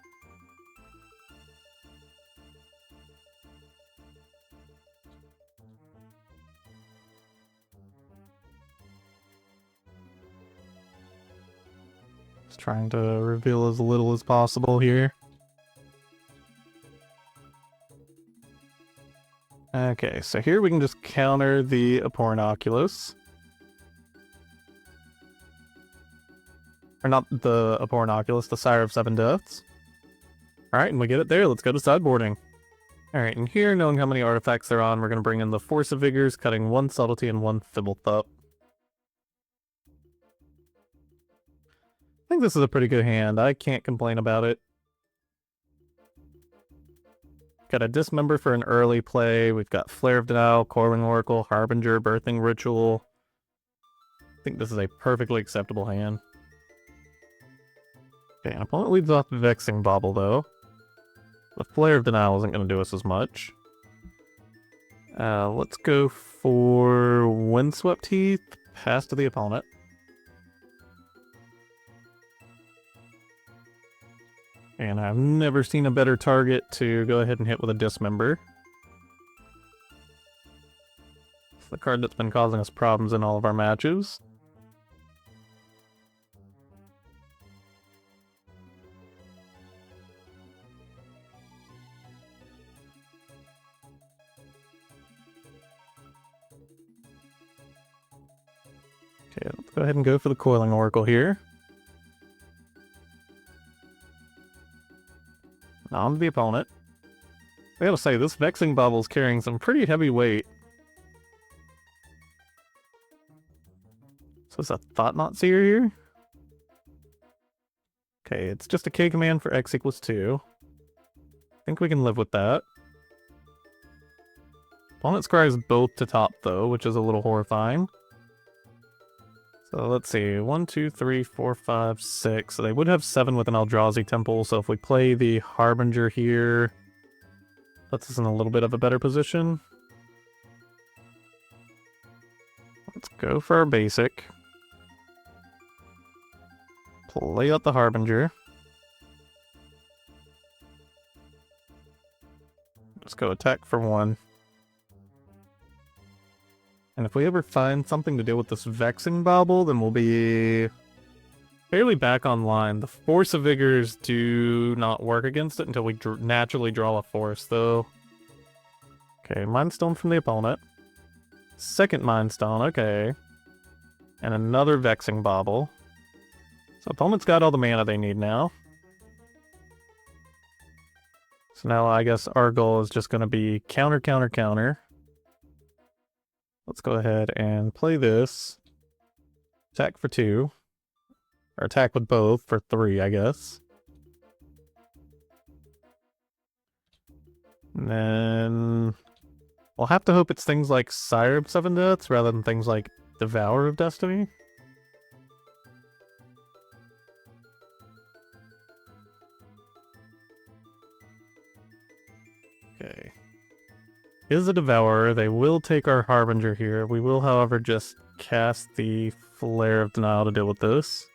Just trying to reveal as little as possible here. Okay, so here we can just counter the Abhorrent Oculus. Or not the Abhorrent Oculus, the Sire of Seven Deaths. Alright, and we get it there. Let's go to sideboarding. Alright, and here, knowing how many artifacts they're on, we're going to bring in the Force of Vigors, cutting 1 Subtlety and 1 Fblthp. I think this is a pretty good hand. I can't complain about it. Got a Dismember for an early play. We've got Flare of Denial, Coiling Oracle, Harbinger, Birthing Ritual. I think this is a perfectly acceptable hand. Okay, an opponent leads off Vexing Bauble, though. The Flare of Denial isn't going to do us as much. Let's go for Windswept Heath, pass to the opponent. And I've never seen a better target to go ahead and hit with a Dismember. It's the card that's been causing us problems in all of our matches. Okay, let's go ahead and go for the Coiling Oracle here. On to the opponent. I gotta say, this Vexing Bubble's carrying some pretty heavy weight. So it's a Thought-Knot Seer here? Okay, it's just a K command for X equals 2. I think we can live with that. Opponent scries both to top, though, which is a little horrifying. So let's see, 1, 2, 3, 4, 5, 6. So they would have 7 with an Eldrazi Temple, so if we play the Harbinger here, puts us in a little bit of a better position. Let's go for our basic. Play out the Harbinger. Let's go attack for 1. And if we ever find something to deal with this Vexing Bauble, then we'll be fairly back online. The Force of Vigors do not work against it until we naturally draw a Force, though. Okay, Mind Stone from the opponent. Second Mind Stone, okay. And another Vexing Bauble. So opponent's got all the mana they need now. So now I guess our goal is just going to be counter, counter, counter. Let's go ahead and play this. Attack for 2. Or attack with both for 3, I guess. And then we'll have to hope it's things like Sire of 7 Deaths rather than things like Devourer of Destiny. Okay. Is a Devourer. They will take our Harbinger here. We will, however, just cast the Flare of Denial to deal with this.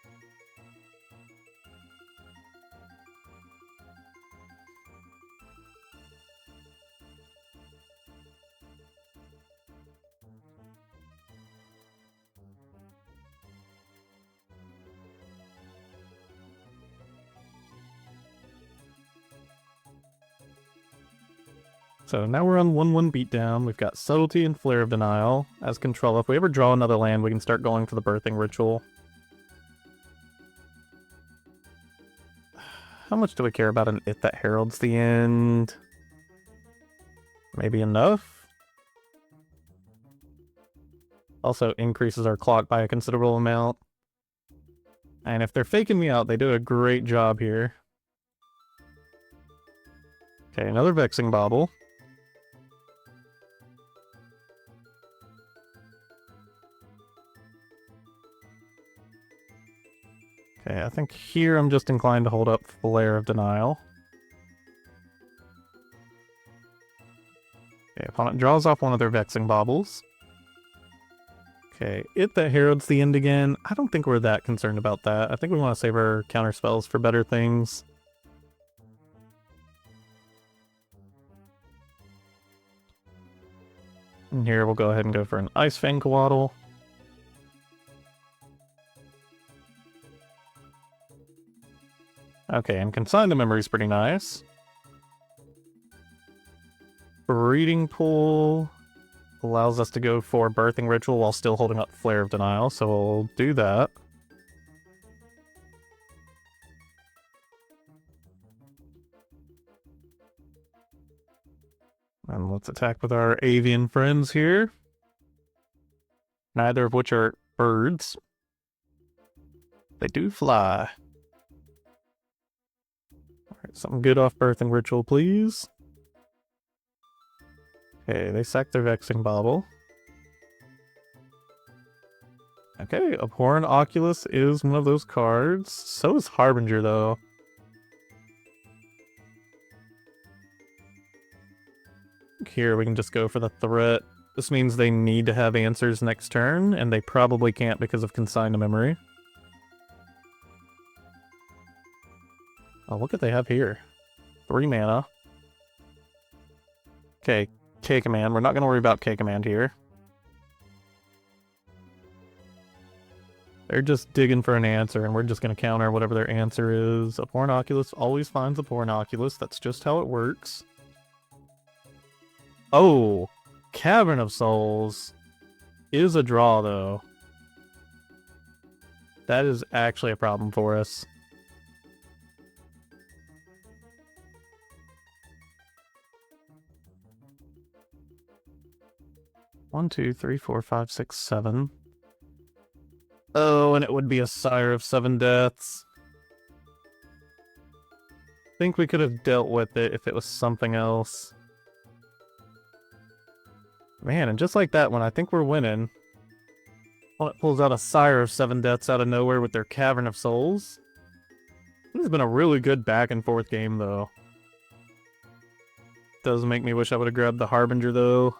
So now we're on 1-1 beatdown. We've got Subtlety and Flare of Denial as control. If we ever draw another land, we can start going for the Birthing Ritual. How much do we care about an It that heralds the end? Maybe enough? Also increases our clock by a considerable amount. And if they're faking me out, they do a great job here. Okay, another Vexing Bauble. Okay, I think here I'm just inclined to hold up Flare of Denial. Okay, opponent draws off one of their Vexing Baubles. Okay, It that heralds the end again. I don't think we're that concerned about that. I think we want to save our counter spells for better things. And here we'll go ahead and go for an Ice-Fang Coatl. Okay, and Consign to Memory is pretty nice. Breeding Pool allows us to go for Birthing Ritual while still holding up Flare of Denial, so we'll do that. And let's attack with our avian friends here. Neither of which are birds. They do fly. Alright, something good off Birthing Ritual, please. Okay, they sack their Vexing Bauble. Okay, Abhorrent Oculus is one of those cards. So is Harbinger, though. Here we can just go for the threat. This means they need to have answers next turn, and they probably can't because of Consign to Memory. Oh, look what they have here. 3 mana. Okay, K-Command. We're not going to worry about K-Command here. They're just digging for an answer, and we're just going to counter whatever their answer is. Abhorrent Oculus always finds Abhorrent Oculus. That's just how it works. Oh, Cavern of Souls is a draw, though. That is actually a problem for us. One, 2, 3, 4, 5, 6, 7. Oh, and it would be a Sire of 7 Deaths. think we could have dealt with it if it was something else. Man, and just like that one, I think we're winning. Well, it pulls out a Sire of 7 Deaths out of nowhere with their Cavern of Souls. This has been a really good back and forth game, though. Does make me wish I would have grabbed the Harbinger, though.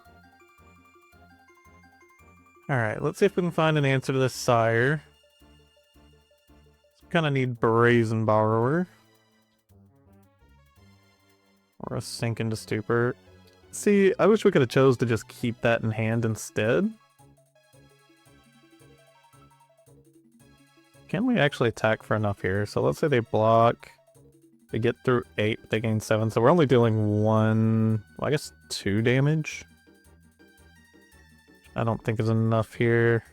Alright, let's see if we can find an answer to this Sire. Kind of need Brazen Borrower. Or a Sink into Stupor. See, I wish we could have chose to just keep that in hand instead. Can we actually attack for enough here? So let's say they block. They get through 8, but they gain 7. So we're only dealing 1, well, I guess 2 damage. I don't think is enough here.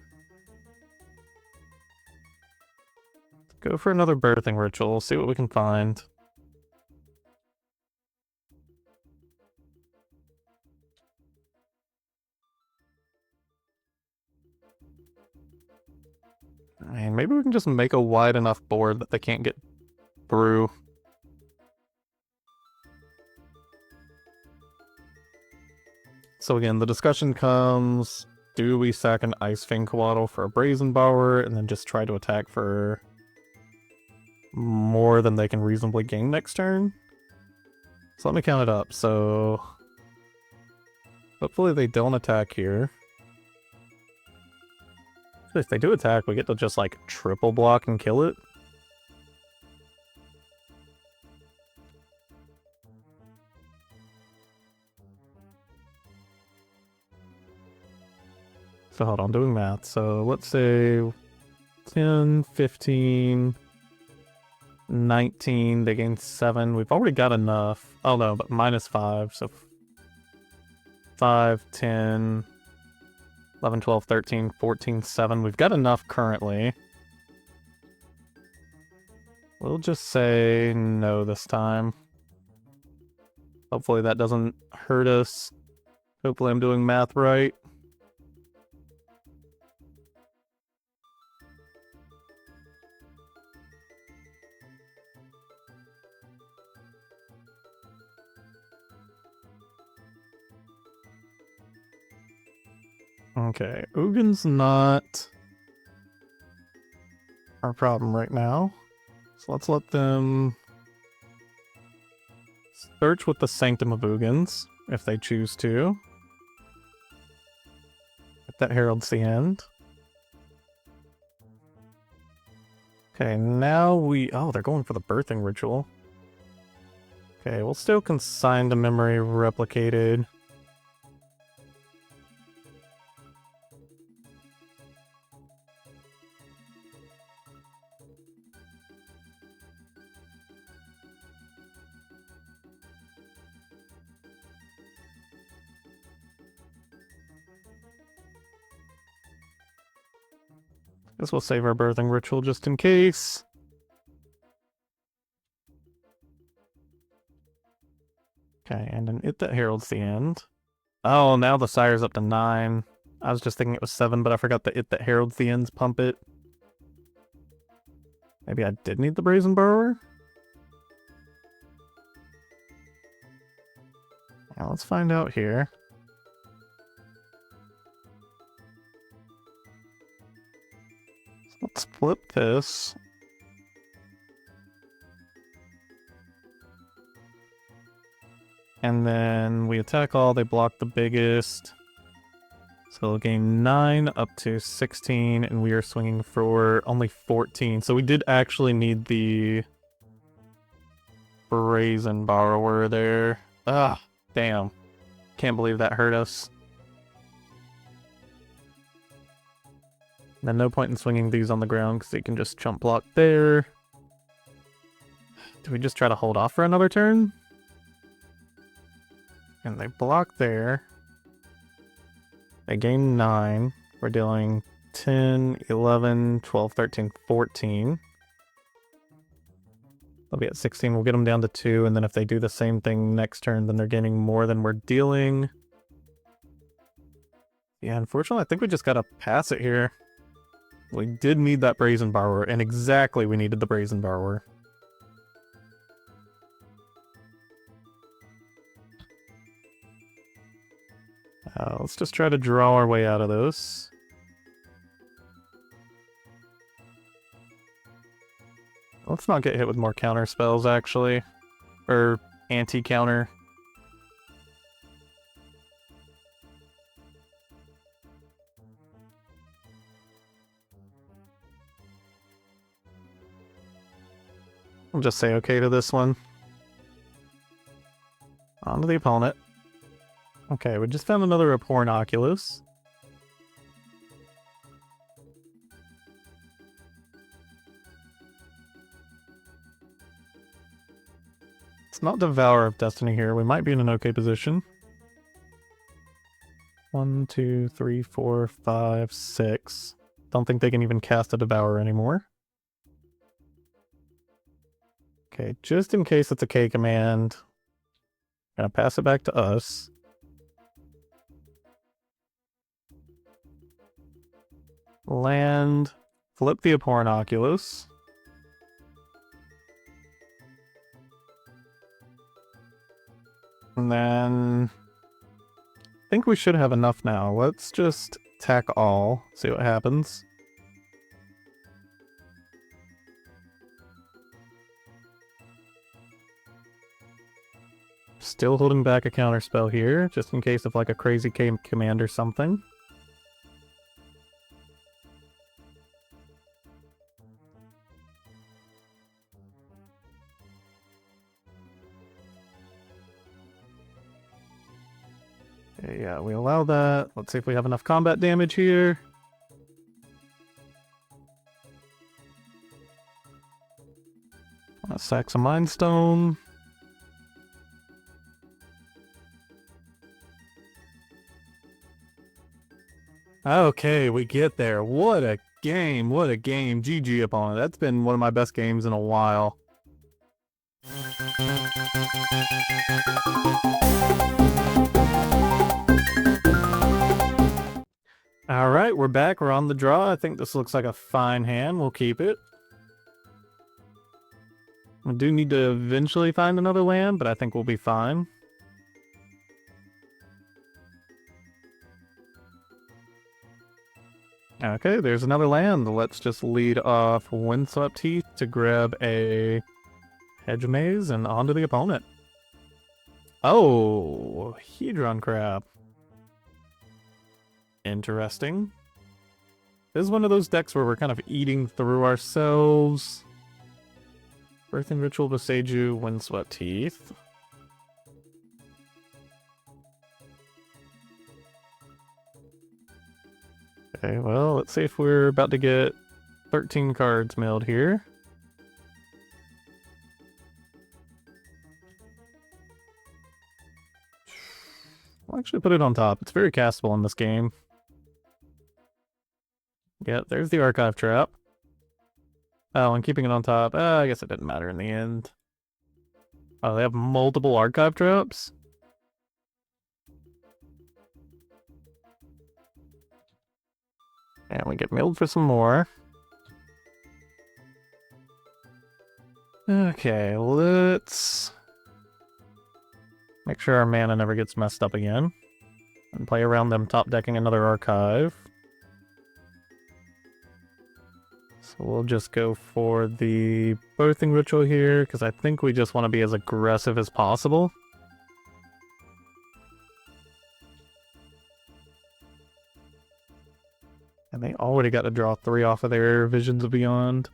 Go for another birthing ritual, see what we can find. I mean, maybe we can just make a wide enough board that they can't get through. So again, the discussion comes, do we sack an Ice-Fang Coatl for a Brazen Borrower and then just try to attack for more than they can reasonably gain next turn? So let me count it up. So hopefully they don't attack here. If they do attack, we get to just like triple block and kill it. So hold on, doing math. So let's say 10, 15, 19, they gain 7. We've already got enough. Oh no, but -5, so 5, 10, 11, 12, 13, 14, 7. We've got enough currently. We'll just say no this time. Hopefully that doesn't hurt us. Hopefully I'm doing math right. Okay, Ugin's not our problem right now. So let's let them search with the Sanctum of Ugins, if they choose to. If that heralds the end. Okay, now oh, they're going for the birthing ritual. Okay, we'll still consign to memory replicated. Guess we'll save our birthing ritual just in case. Okay, and an It That Heralds the End. Oh, now the Sire's up to 9. I was just thinking it was 7, but I forgot the It That Heralds the End's pump it. Maybe I did need the Brazen Borrower? Yeah, let's find out here. Let's flip this. And then we attack all, they block the biggest. So they'll gain 9 up to 16, and we are swinging for only 14. So we did actually need the Brazen Borrower there. Ah, damn. Can't believe that hurt us. Then no point in swinging these on the ground because they can just chump block there. Do we just try to hold off for another turn? And they block there. They gain 9. We're dealing 10, 11, 12, 13, 14. They'll be at 16. We'll get them down to 2. And then if they do the same thing next turn, then they're gaining more than we're dealing. Yeah, unfortunately, I think we just gotta pass it here. We did need that Brazen Borrower, and exactly we needed the Brazen Borrower. Let's just try to draw our way out of this. Let's not get hit with more counter spells, actually. Or anti-counter. I'll just say okay to this one. On to the opponent. Okay, we just found another Abhorrent Oculus. It's not Devourer of Destiny here. We might be in an okay position. 1, 2, 3, 4, 5, 6. Don't think they can even cast a Devourer anymore. Okay, just in case it's a K command, I'm gonna pass it back to us. Land, flip the Abhorrent Oculus. And then I think we should have enough now. Let's just attack all, see what happens. Still holding back a counterspell here, just in case of like a crazy K command or something. Okay, yeah, we allow that. Let's see if we have enough combat damage here. Sack some Mind Stone. Okay, we get there. What a game. What a game. GG opponent. That's been one of my best games in a while. Alright, we're back. We're on the draw. I think this looks like a fine hand. We'll keep it. I do need to eventually find another land, but I think we'll be fine. Okay, there's another land. Let's just lead off Windswept Heath to grab a Hedge Maze and onto the opponent. Oh, Hedron Crab. Interesting. This is one of those decks where we're kind of eating through ourselves. Birthing Ritual, Boseiju, Windswept Heath. Okay, well, let's see if we're about to get 13 cards milled here. I'll actually put it on top. It's very castable in this game. Yeah, there's the Archive Trap. Oh, and keeping it on top, I guess it didn't matter in the end. Oh, they have multiple Archive Traps? And we get milled for some more. Okay, let's make sure our mana never gets messed up again. And play around them top decking another Archive. So we'll just go for the Birthing Ritual here, because I think we just want to be as aggressive as possible. And they already got to draw 3 off of their Visions of Beyond.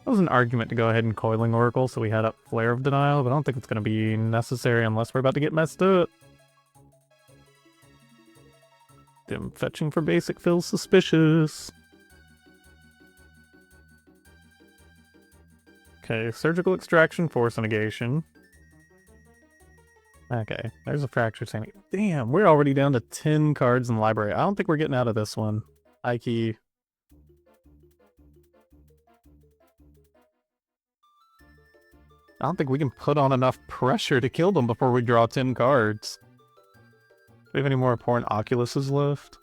That was an argument to go ahead and Coiling Oracle, so we had up Flare of Denial, but I don't think it's going to be necessary unless we're about to get messed up. Them fetching for basic feels suspicious. Okay, Surgical Extraction, Force of Negation. Okay, there's a Fracture Sanity. Damn, we're already down to 10 cards in the library. I don't think we're getting out of this one. Ike. I don't think we can put on enough pressure to kill them before we draw 10 cards. Do we have any more Abhorrent Oculuses left?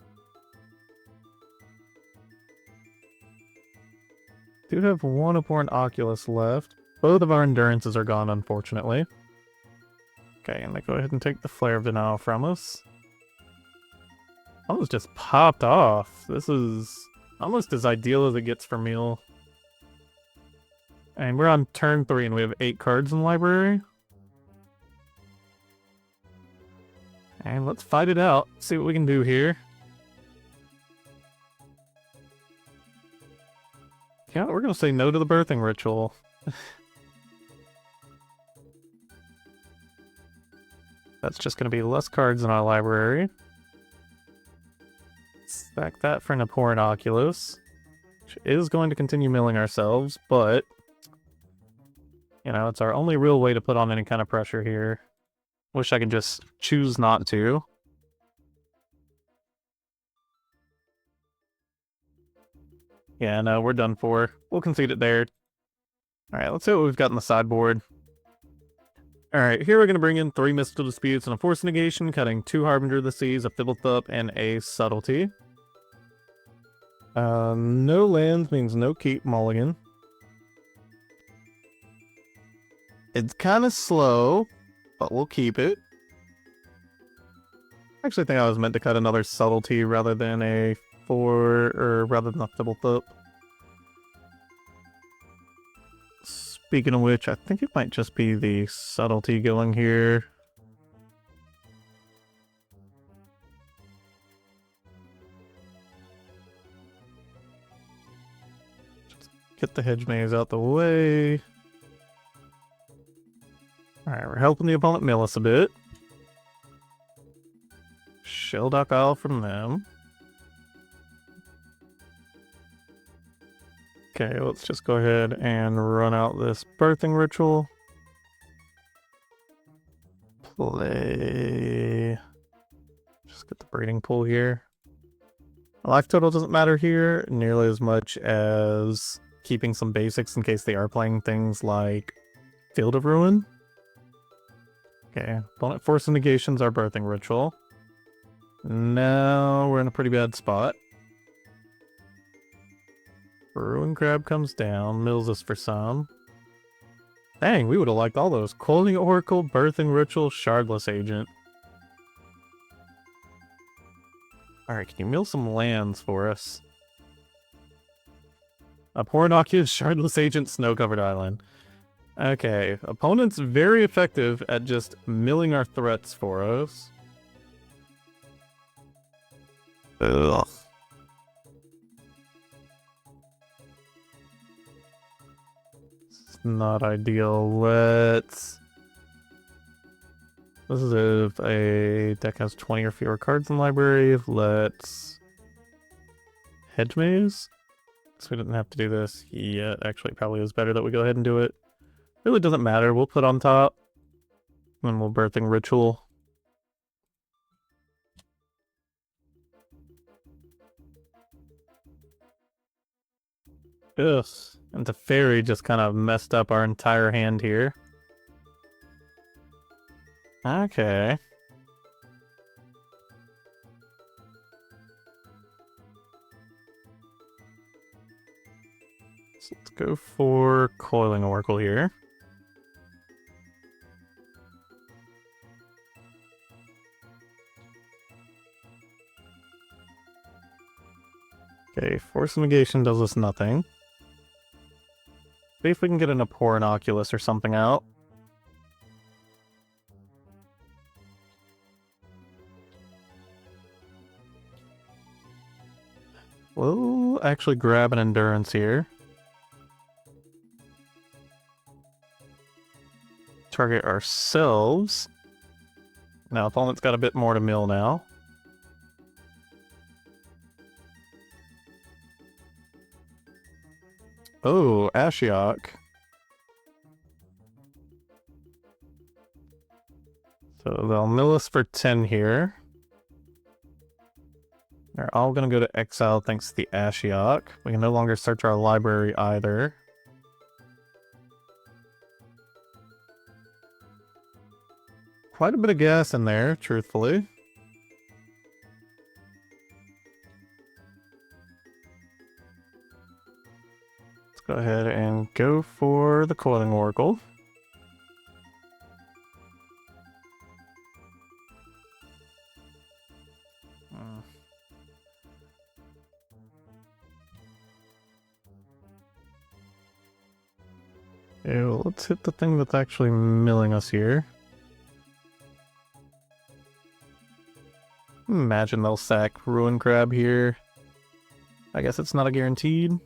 Do have one Abhorrent Oculus left. Both of our Endurances are gone, unfortunately. Okay, and they go ahead and take the Flare of Denial from us. Almost just popped off. This is almost as ideal as it gets for Meal. And we're on turn 3 and we have 8 cards in the library. And let's fight it out. See what we can do here. Yeah, we're gonna say no to the birthing ritual. That's just gonna be less cards in our library. Stack that for an Abhorrent Oculus, which is going to continue milling ourselves, but you know, it's our only real way to put on any kind of pressure here. Wish I could just choose not to. Yeah, no, we're done for. We'll concede it there. Alright, let's see what we've got in the sideboard. Alright, here we're going to bring in 3 Mystical Disputes and a Force of Negation, cutting 2 Harbinger of the Seas, a Fblthp, and a Subtlety. No lands means no keep mulligan. It's kind of slow, but we'll keep it. I actually think I was meant to cut another Subtlety rather than a rather than a Fblthp. Speaking of which, I think it might just be the Subtlety going here. Just get the Hedge Maze out the way. Alright, we're helping the opponent mill us a bit. Shelldock Isle from them. Okay, let's just go ahead and run out this birthing ritual. Play. Just get the breeding pool here. Life total doesn't matter here nearly as much as keeping some basics in case they are playing things like Field of Ruin. Okay, opponent Force of Negation's our birthing ritual. Now we're in a pretty bad spot. Ruin Crab comes down, mills us for some. Dang, we would have liked all those. Coiling Oracle, Birthing Ritual, Shardless Agent. Alright, can you mill some lands for us? Abhorrent Oculus, Shardless Agent, Snow-Covered Island. Okay, opponent's very effective at just milling our threats for us. Ugh. Not ideal. Let's... This is if a deck has 20 or fewer cards in the library. Let's... Hedge Maze? So we didn't have to do this yet. Actually, it probably is better that we go ahead and do it. Really doesn't matter. We'll put on top. Then we'll Birthing Ritual. Ugh. And the fairy just kind of messed up our entire hand here. Okay. So let's go for Coiling Oracle here. Okay, Force of Negation does us nothing. See if we can get an Abhorrent Oculus or something out. We'll actually grab an Endurance here. Target ourselves. Now, opponent's got a bit more to mill now. Oh, Ashiok. So they'll mill us for 10 here. They're all going to go to exile thanks to the Ashiok. We can no longer search our library either. Quite a bit of gas in there, truthfully. Go ahead and go for the Coiling Oracle. Okay, well, let's hit the thing that's actually milling us here. Imagine they'll sack Ruin Crab here. I guess it's not a guaranteed.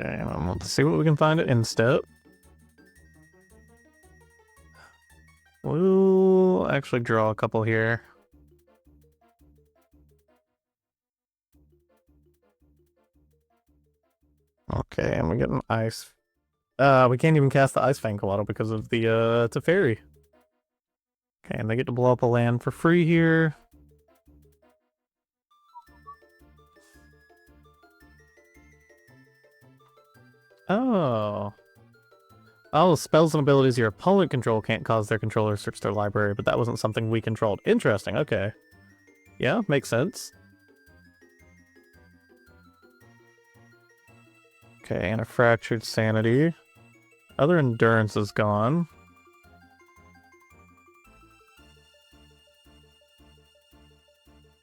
Okay, let's see what we can find in step. We'll actually draw a couple here. Okay, and we get an ice. We can't even cast the Ice-Fang Coatl because of the Teferi. Okay, and they get to blow up a land for free here. Oh. Oh, spells and abilities your opponent control can't cause their controller to search their library, but that wasn't something we controlled. Interesting, okay. Yeah, makes sense. Okay, and a Fractured Sanity. Other Endurance is gone.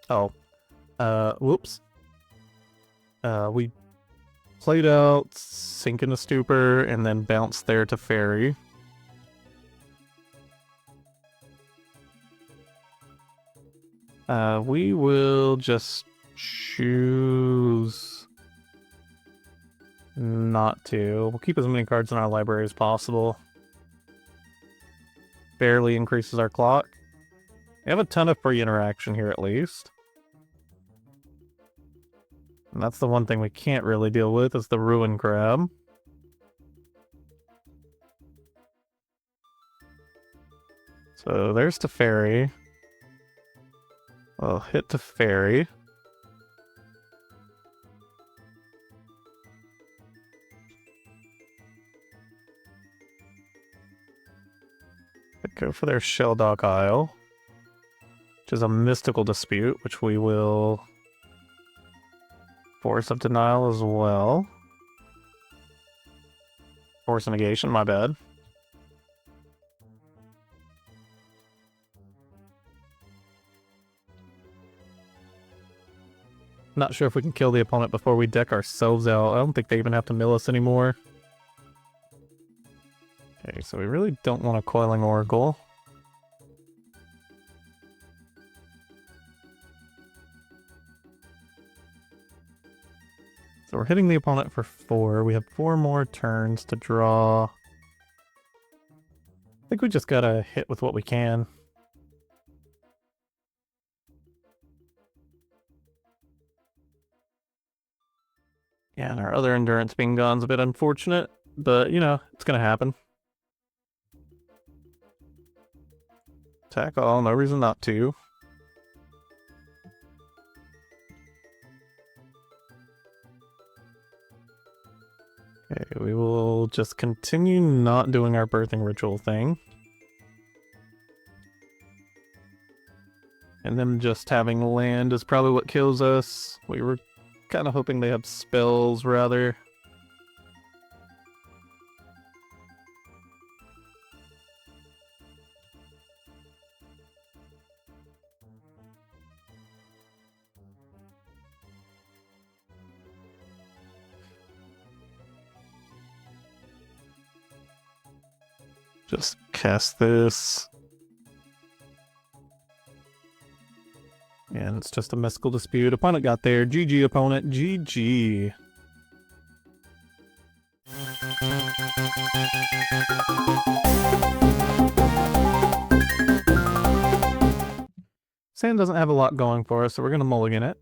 Oh. Whoops. We played out, sink into Stupor, and then bounce there to Fairy. We will just choose not to. We'll keep as many cards in our library as possible. Barely increases our clock. We have a ton of free interaction here at least. And that's the one thing we can't really deal with, is the Ruin Crab. So there's Teferi. We'll hit Teferi. Go for their Shelldock Isle, which is a mystical dispute, which we will Force of Denial as well. Force of Negation, my bad. Not sure if we can kill the opponent before we deck ourselves out. I don't think they even have to mill us anymore. Okay, so we really don't want a Coiling Oracle. So we're hitting the opponent for 4. We have 4 more turns to draw. I think we just gotta hit with what we can. Yeah, and our other Endurance being gone is a bit unfortunate, but, you know, it's gonna happen. Attack all, no reason not to. Okay, we will just continue not doing our birthing ritual thing. And then just having land is probably what kills us. We were kind of hoping they have spells, rather. Just cast this. And it's just a mystical dispute. Opponent got there. GG, opponent. GG. Sand doesn't have a lot going for us, so we're going to mulligan it.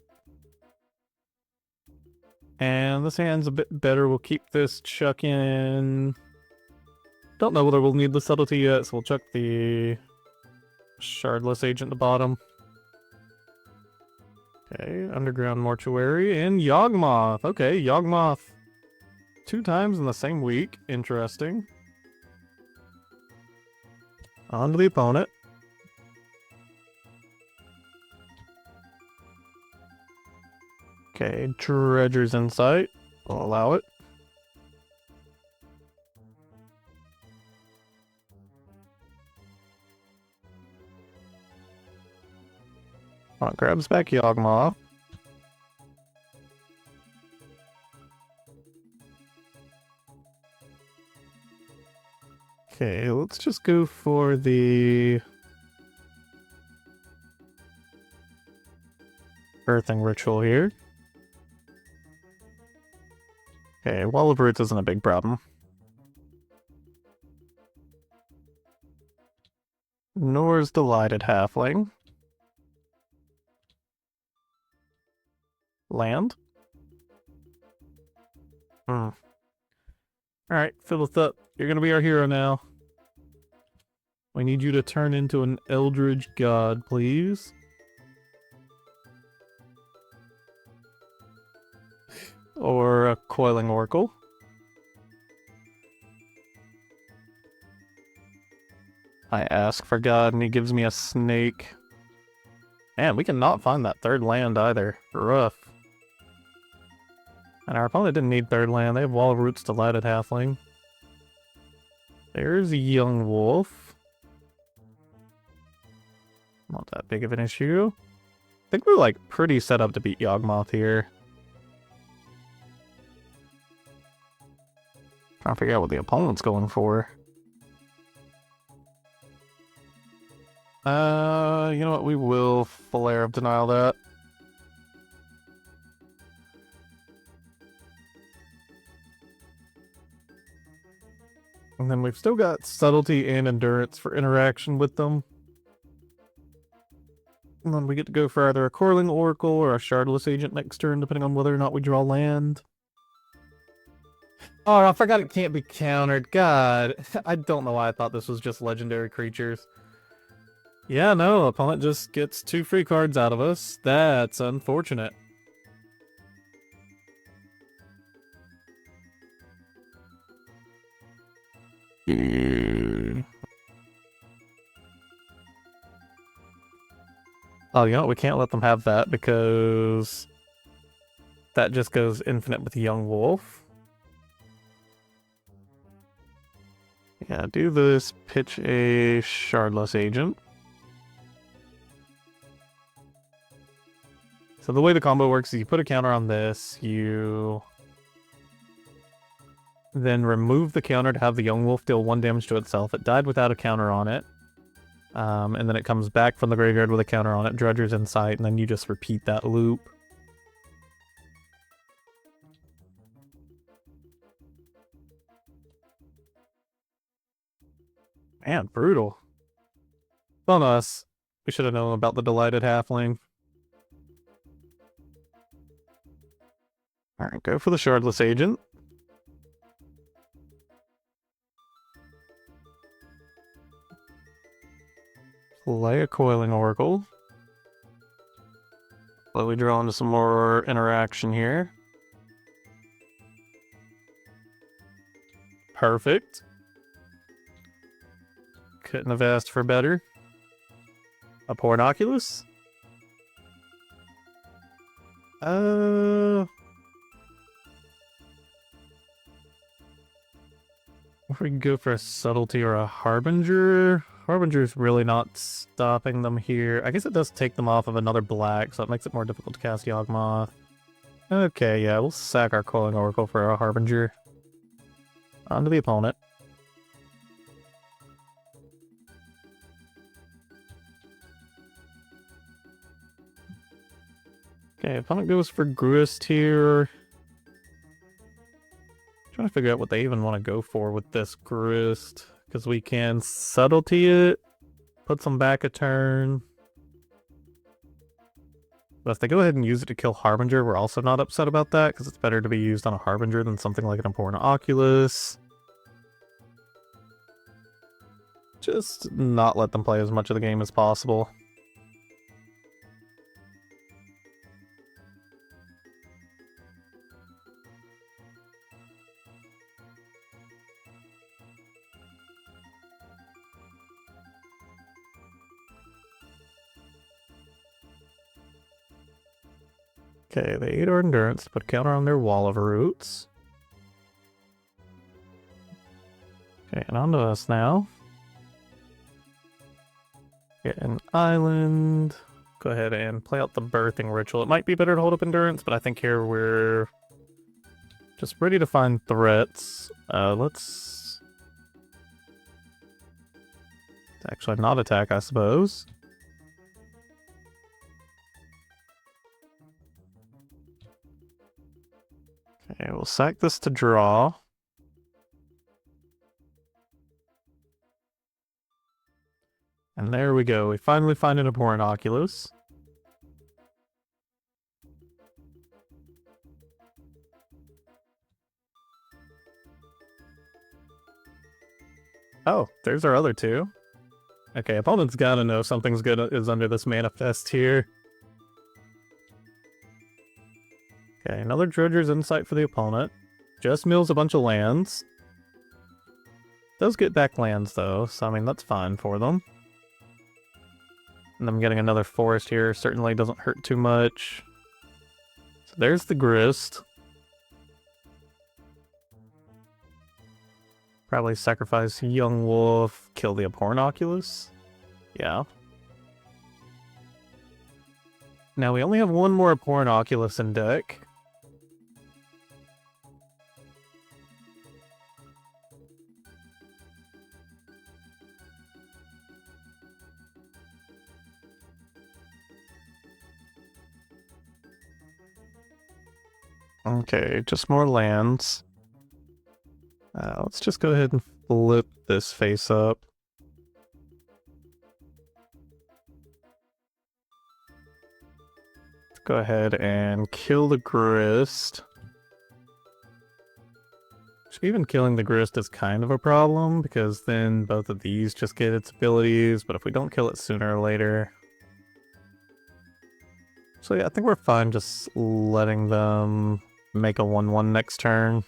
And this hand's a bit better. We'll keep this chuck in. Don't know whether we'll need the Subtlety yet, so we'll chuck the Shardless Agent at the bottom. Okay, Underground Mortuary and Yawgmoth. Okay, Yawgmoth 2 times in the same week. Interesting. On to the opponent. Okay, Dredger's Insight. We'll allow it. Grabs back Yawgmoth. Okay, let's just go for the Earthing Ritual here. Okay, Wall of Roots isn't a big problem. Nor's Delighted Halfling. Land. Alright, Fblthp, you're gonna be our hero now. We need you to turn into an Eldritch God, please. Or a Coiling Oracle. I ask for God and he gives me a snake. Man, we cannot find that third land either. Rough. And our opponent didn't need third land. They have Wall of Roots, Delighted Halfling. There's a Yawgmoth. Not that big of an issue. I think we're like pretty set up to beat Yawgmoth here. Trying to figure out what the opponent's going for. You know what? We will Flare of Denial that. And then we've still got Subtlety and Endurance for interaction with them. And then we get to go for either a Coiling Oracle or a Shardless Agent next turn, depending on whether or not we draw land. Oh, I forgot it can't be countered. God, I don't know why I thought this was just legendary creatures. Yeah, no, opponent just gets 2 free cards out of us. That's unfortunate. Oh, you know what? We can't let them have that because that just goes infinite with Yawgmoth. Yeah, do this. Pitch a Shardless Agent. So the way the combo works is you put a counter on this, you then remove the counter to have the Yawgmoth deal 1 damage to itself. It died without a counter on it. And then it comes back from the graveyard with a counter on it, Dredger's Insight, and then you just repeat that loop. Man, brutal. On us. We should have known about the Delighted Halfling. Alright, go for the Shardless Agent. Play a Coiling Oracle. Slowly draw into some more interaction here. Perfect. Couldn't have asked for better. Abhorrent Oculus? If we can go for a Subtlety or a Harbinger. Harbinger's really not stopping them here. I guess it does take them off of another black, so it makes it more difficult to cast Yawgmoth. Okay, yeah, we'll sack our Coiling Oracle for a Harbinger. On to the opponent. Okay, opponent goes for Grist here. Trying to figure out what they even want to go for with this Grist. Because we can Subtlety it, put some back a turn. But if they go ahead and use it to kill Harbinger, we're also not upset about that, because it's better to be used on a Harbinger than something like an Abhorrent Oculus. Just not let them play as much of the game as possible. Okay, they ate our Endurance to put a counter on their Wall of Roots. Okay, and on to us now. Get an island. go ahead and play out the Birthing Ritual. It might be better to hold up Endurance, but I think here we're just ready to find threats. Let's actually not attack, I suppose. Okay, we'll sack this to draw. And there we go. We finally find an Abhorrent Oculus. Oh, there's our other two. Okay, opponent's gotta know something's good is under this manifest here. Okay, another Dredger's Insight for the opponent. Just mills a bunch of lands. Does get back lands though, so I mean that's fine for them. And them getting another forest here certainly doesn't hurt too much. So there's the Grist. Probably sacrifice Yawgmoth, kill the Abhorrent Oculus. Yeah. Now we only have one more Abhorrent Oculus in deck. Okay, just more lands. Let's just go ahead and flip this face up. Let's go ahead and kill the Grist. Even killing the Grist is kind of a problem, because then both of these just get its abilities, but if we don't kill it sooner or later... So yeah, I think we're fine just letting them make a 1/1 next turn.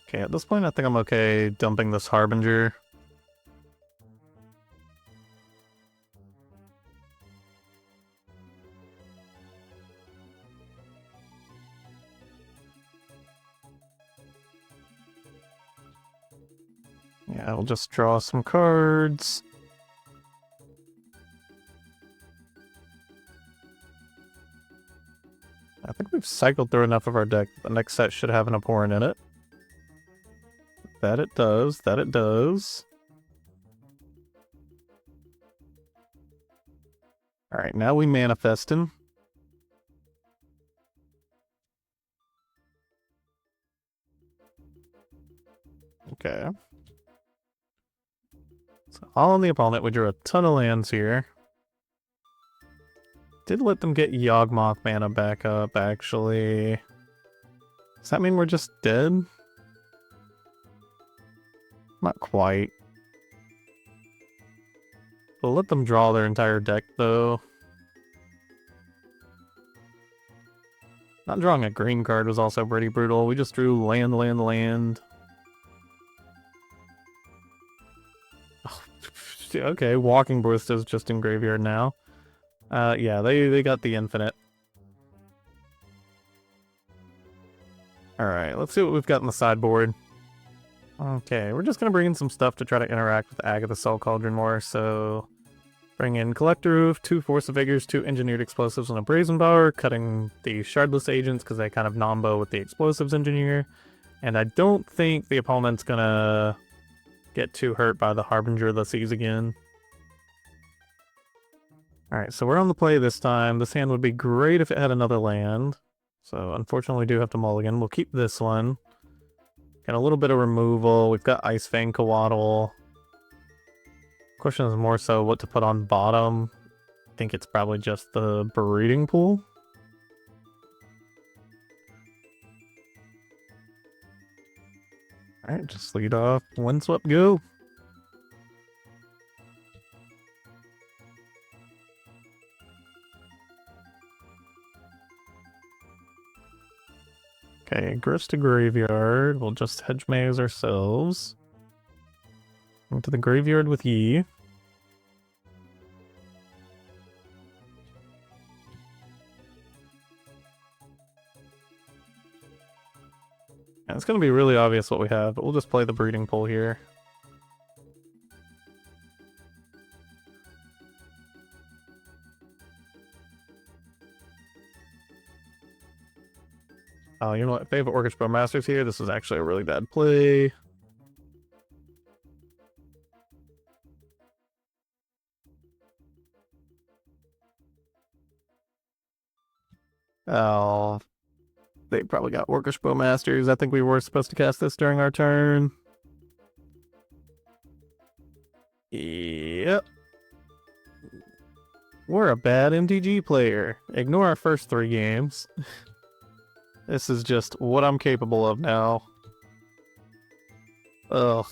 Okay, at this point I think I'm okay dumping this Harbinger. Yeah, we'll just draw some cards. I think we've cycled through enough of our deck. The next set should have an Abhorrent in it. That it does, that it does. Alright, now we manifest him. Okay. So all on the opponent, we drew a ton of lands here. Did let them get Yawgmoth mana back up, actually. Does that mean we're just dead? Not quite. We'll let them draw their entire deck, though. Not drawing a green card was also pretty brutal. We just drew land, land, land. Oh, okay, Walking Ballista's just in graveyard now. Yeah, they got the infinite. Alright, let's see what we've got in the sideboard. Okay, we're just gonna bring in some stuff to try to interact with Agatha Soul Cauldron more, so... Bring in Collector Ouphe, 2 Force of Vigors, 2 Engineered Explosives, and a Brazen Borrower, cutting the Shardless Agents because they kind of nombo with the Explosives Engineer. And I don't think the opponent's gonna get too hurt by the Harbinger of the Seas again. Alright, so we're on the play this time. This hand would be great if it had another land. So unfortunately we do have to mulligan. We'll keep this one. Got a little bit of removal. We've got Ice-Fang Coatl. Question is more so what to put on bottom. I think it's probably just the breeding pool. Alright, just lead off. Windswept, go! Okay, Grist to graveyard. We'll just Hedge Maze ourselves. Into the graveyard with Yi. And it's going to be really obvious what we have, but we'll just play the breeding pool here. Oh, you know what? If they have Orcish Bowmasters here, this is actually a really bad play. Oh, they probably got Orcish Bowmasters. I think we were supposed to cast this during our turn. Yep. We're a bad MTG player. Ignore our first 3 games. This is just what I'm capable of now. Ugh.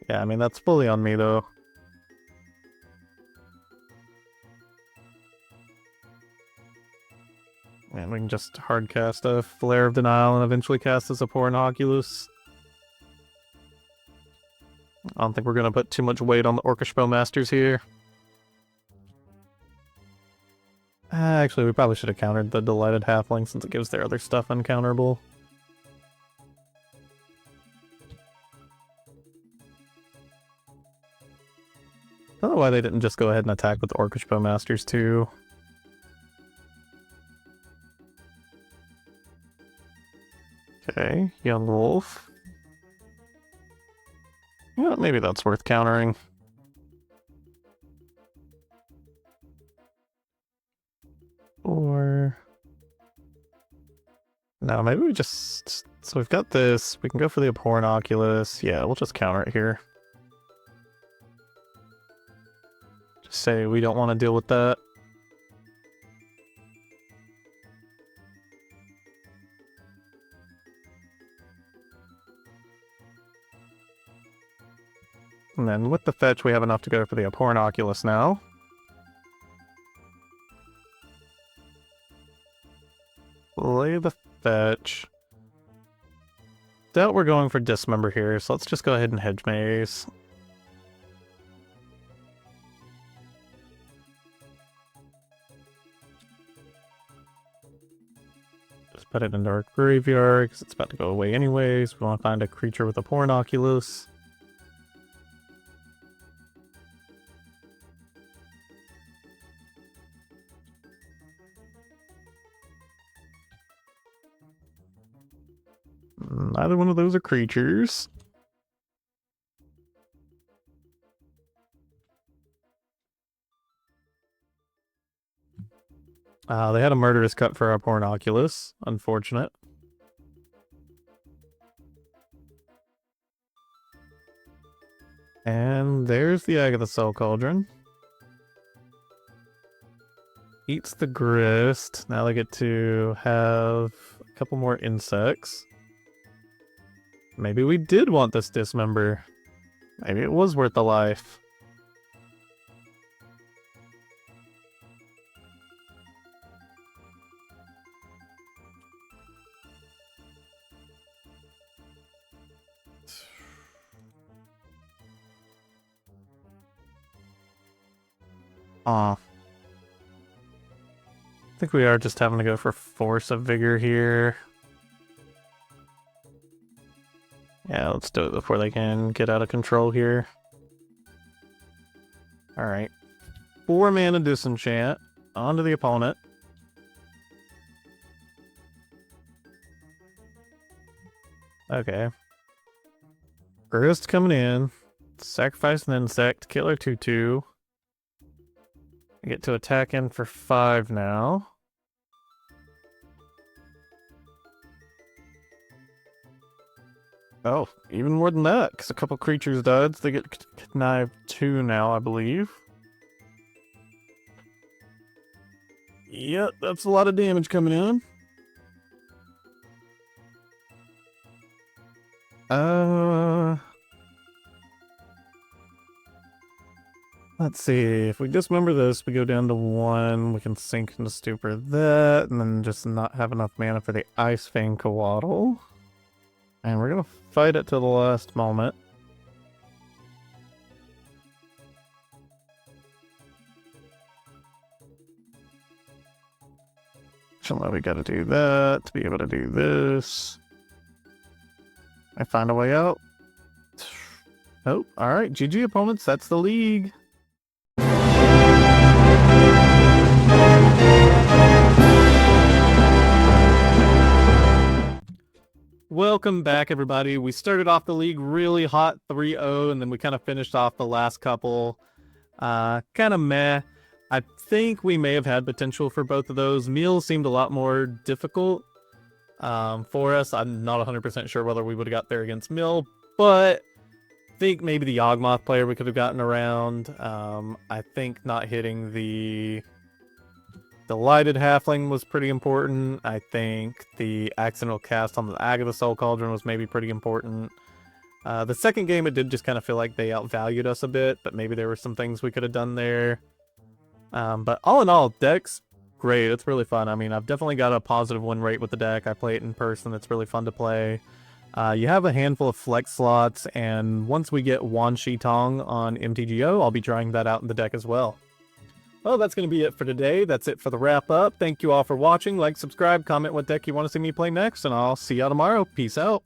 Yeah, I mean, that's fully on me, though. And we can just hard cast a Flare of Denial and eventually cast this Abhorrent Oculus. I don't think we're going to put too much weight on the Orcish Bowmasters here. Actually, we probably should have countered the Delighted Halfling since it gives their other stuff uncounterable. I don't know why they didn't just go ahead and attack with Orcish Bowmasters too. Okay, Yawgmoth. Yeah, maybe that's worth countering. Or... no, maybe we just... so we've got this. We can go for the Abhorrent Oculus. Yeah, we'll just counter it here. Just say we don't want to deal with that. And then with the fetch, we have enough to go for the Abhorrent Oculus now. Play the fetch. Doubt we're going for Dismember here, so let's just go ahead and Hedge Maze. Just put it into our graveyard, because it's about to go away anyways. We want to find a creature with Abhorrent Oculus. Neither one of those are creatures. They had a Murderous Cut for our Abhorrent Oculus. Unfortunate. And there's the Egg of the Soul Cauldron. Eats the Grist. Now they get to have a couple more insects. Maybe we did want this Dismember. Maybe it was worth the life. I think we are just having to go for Force of Vigor here. Yeah, let's do it before they can get out of control here. Alright. 4 mana Disenchant. Onto the opponent. Okay. Grist coming in. Sacrifice an insect. Killer 2/2. I get to attack in for 5 now. Oh, even more than that, because a couple creatures died, so they get connived 2 now, I believe. Yep, that's a lot of damage coming in. Let's see, if we dismember this, we go down to 1, we can sink into Stupor that, and then just not have enough mana for the Ice-Fang Coatl. And we're gonna fight it to the last moment. Actually, we gotta do that to be able to do this. I find a way out. Oh, alright, GG opponents, that's the league. Welcome back, everybody. We started off the league really hot 3-0, and then we kind of finished off the last couple kind of meh. I think we may have had potential for both of those. Meals seemed a lot more difficult for us. I'm not 100% sure whether we would have got there against Mill, but I think maybe the Yawgmoth player we could have gotten around. I think not hitting the Lighted Halfling was pretty important. I think the accidental cast on the Ag of the Soul Cauldron was maybe pretty important. The second game, it did just kind of feel like they outvalued us a bit, but maybe there were some things we could have done there. But all in all, deck's great. It's really fun. I mean, I've definitely got a positive win rate with the deck. I play it in person. It's really fun to play. You have a handful of flex slots, and once we get Wan Shi Tong on MTGO, I'll be trying that out in the deck as well. Well, that's going to be it for today. That's it for the wrap-up. Thank you all for watching. Like, subscribe, comment what deck you want to see me play next, and I'll see y'all tomorrow. Peace out.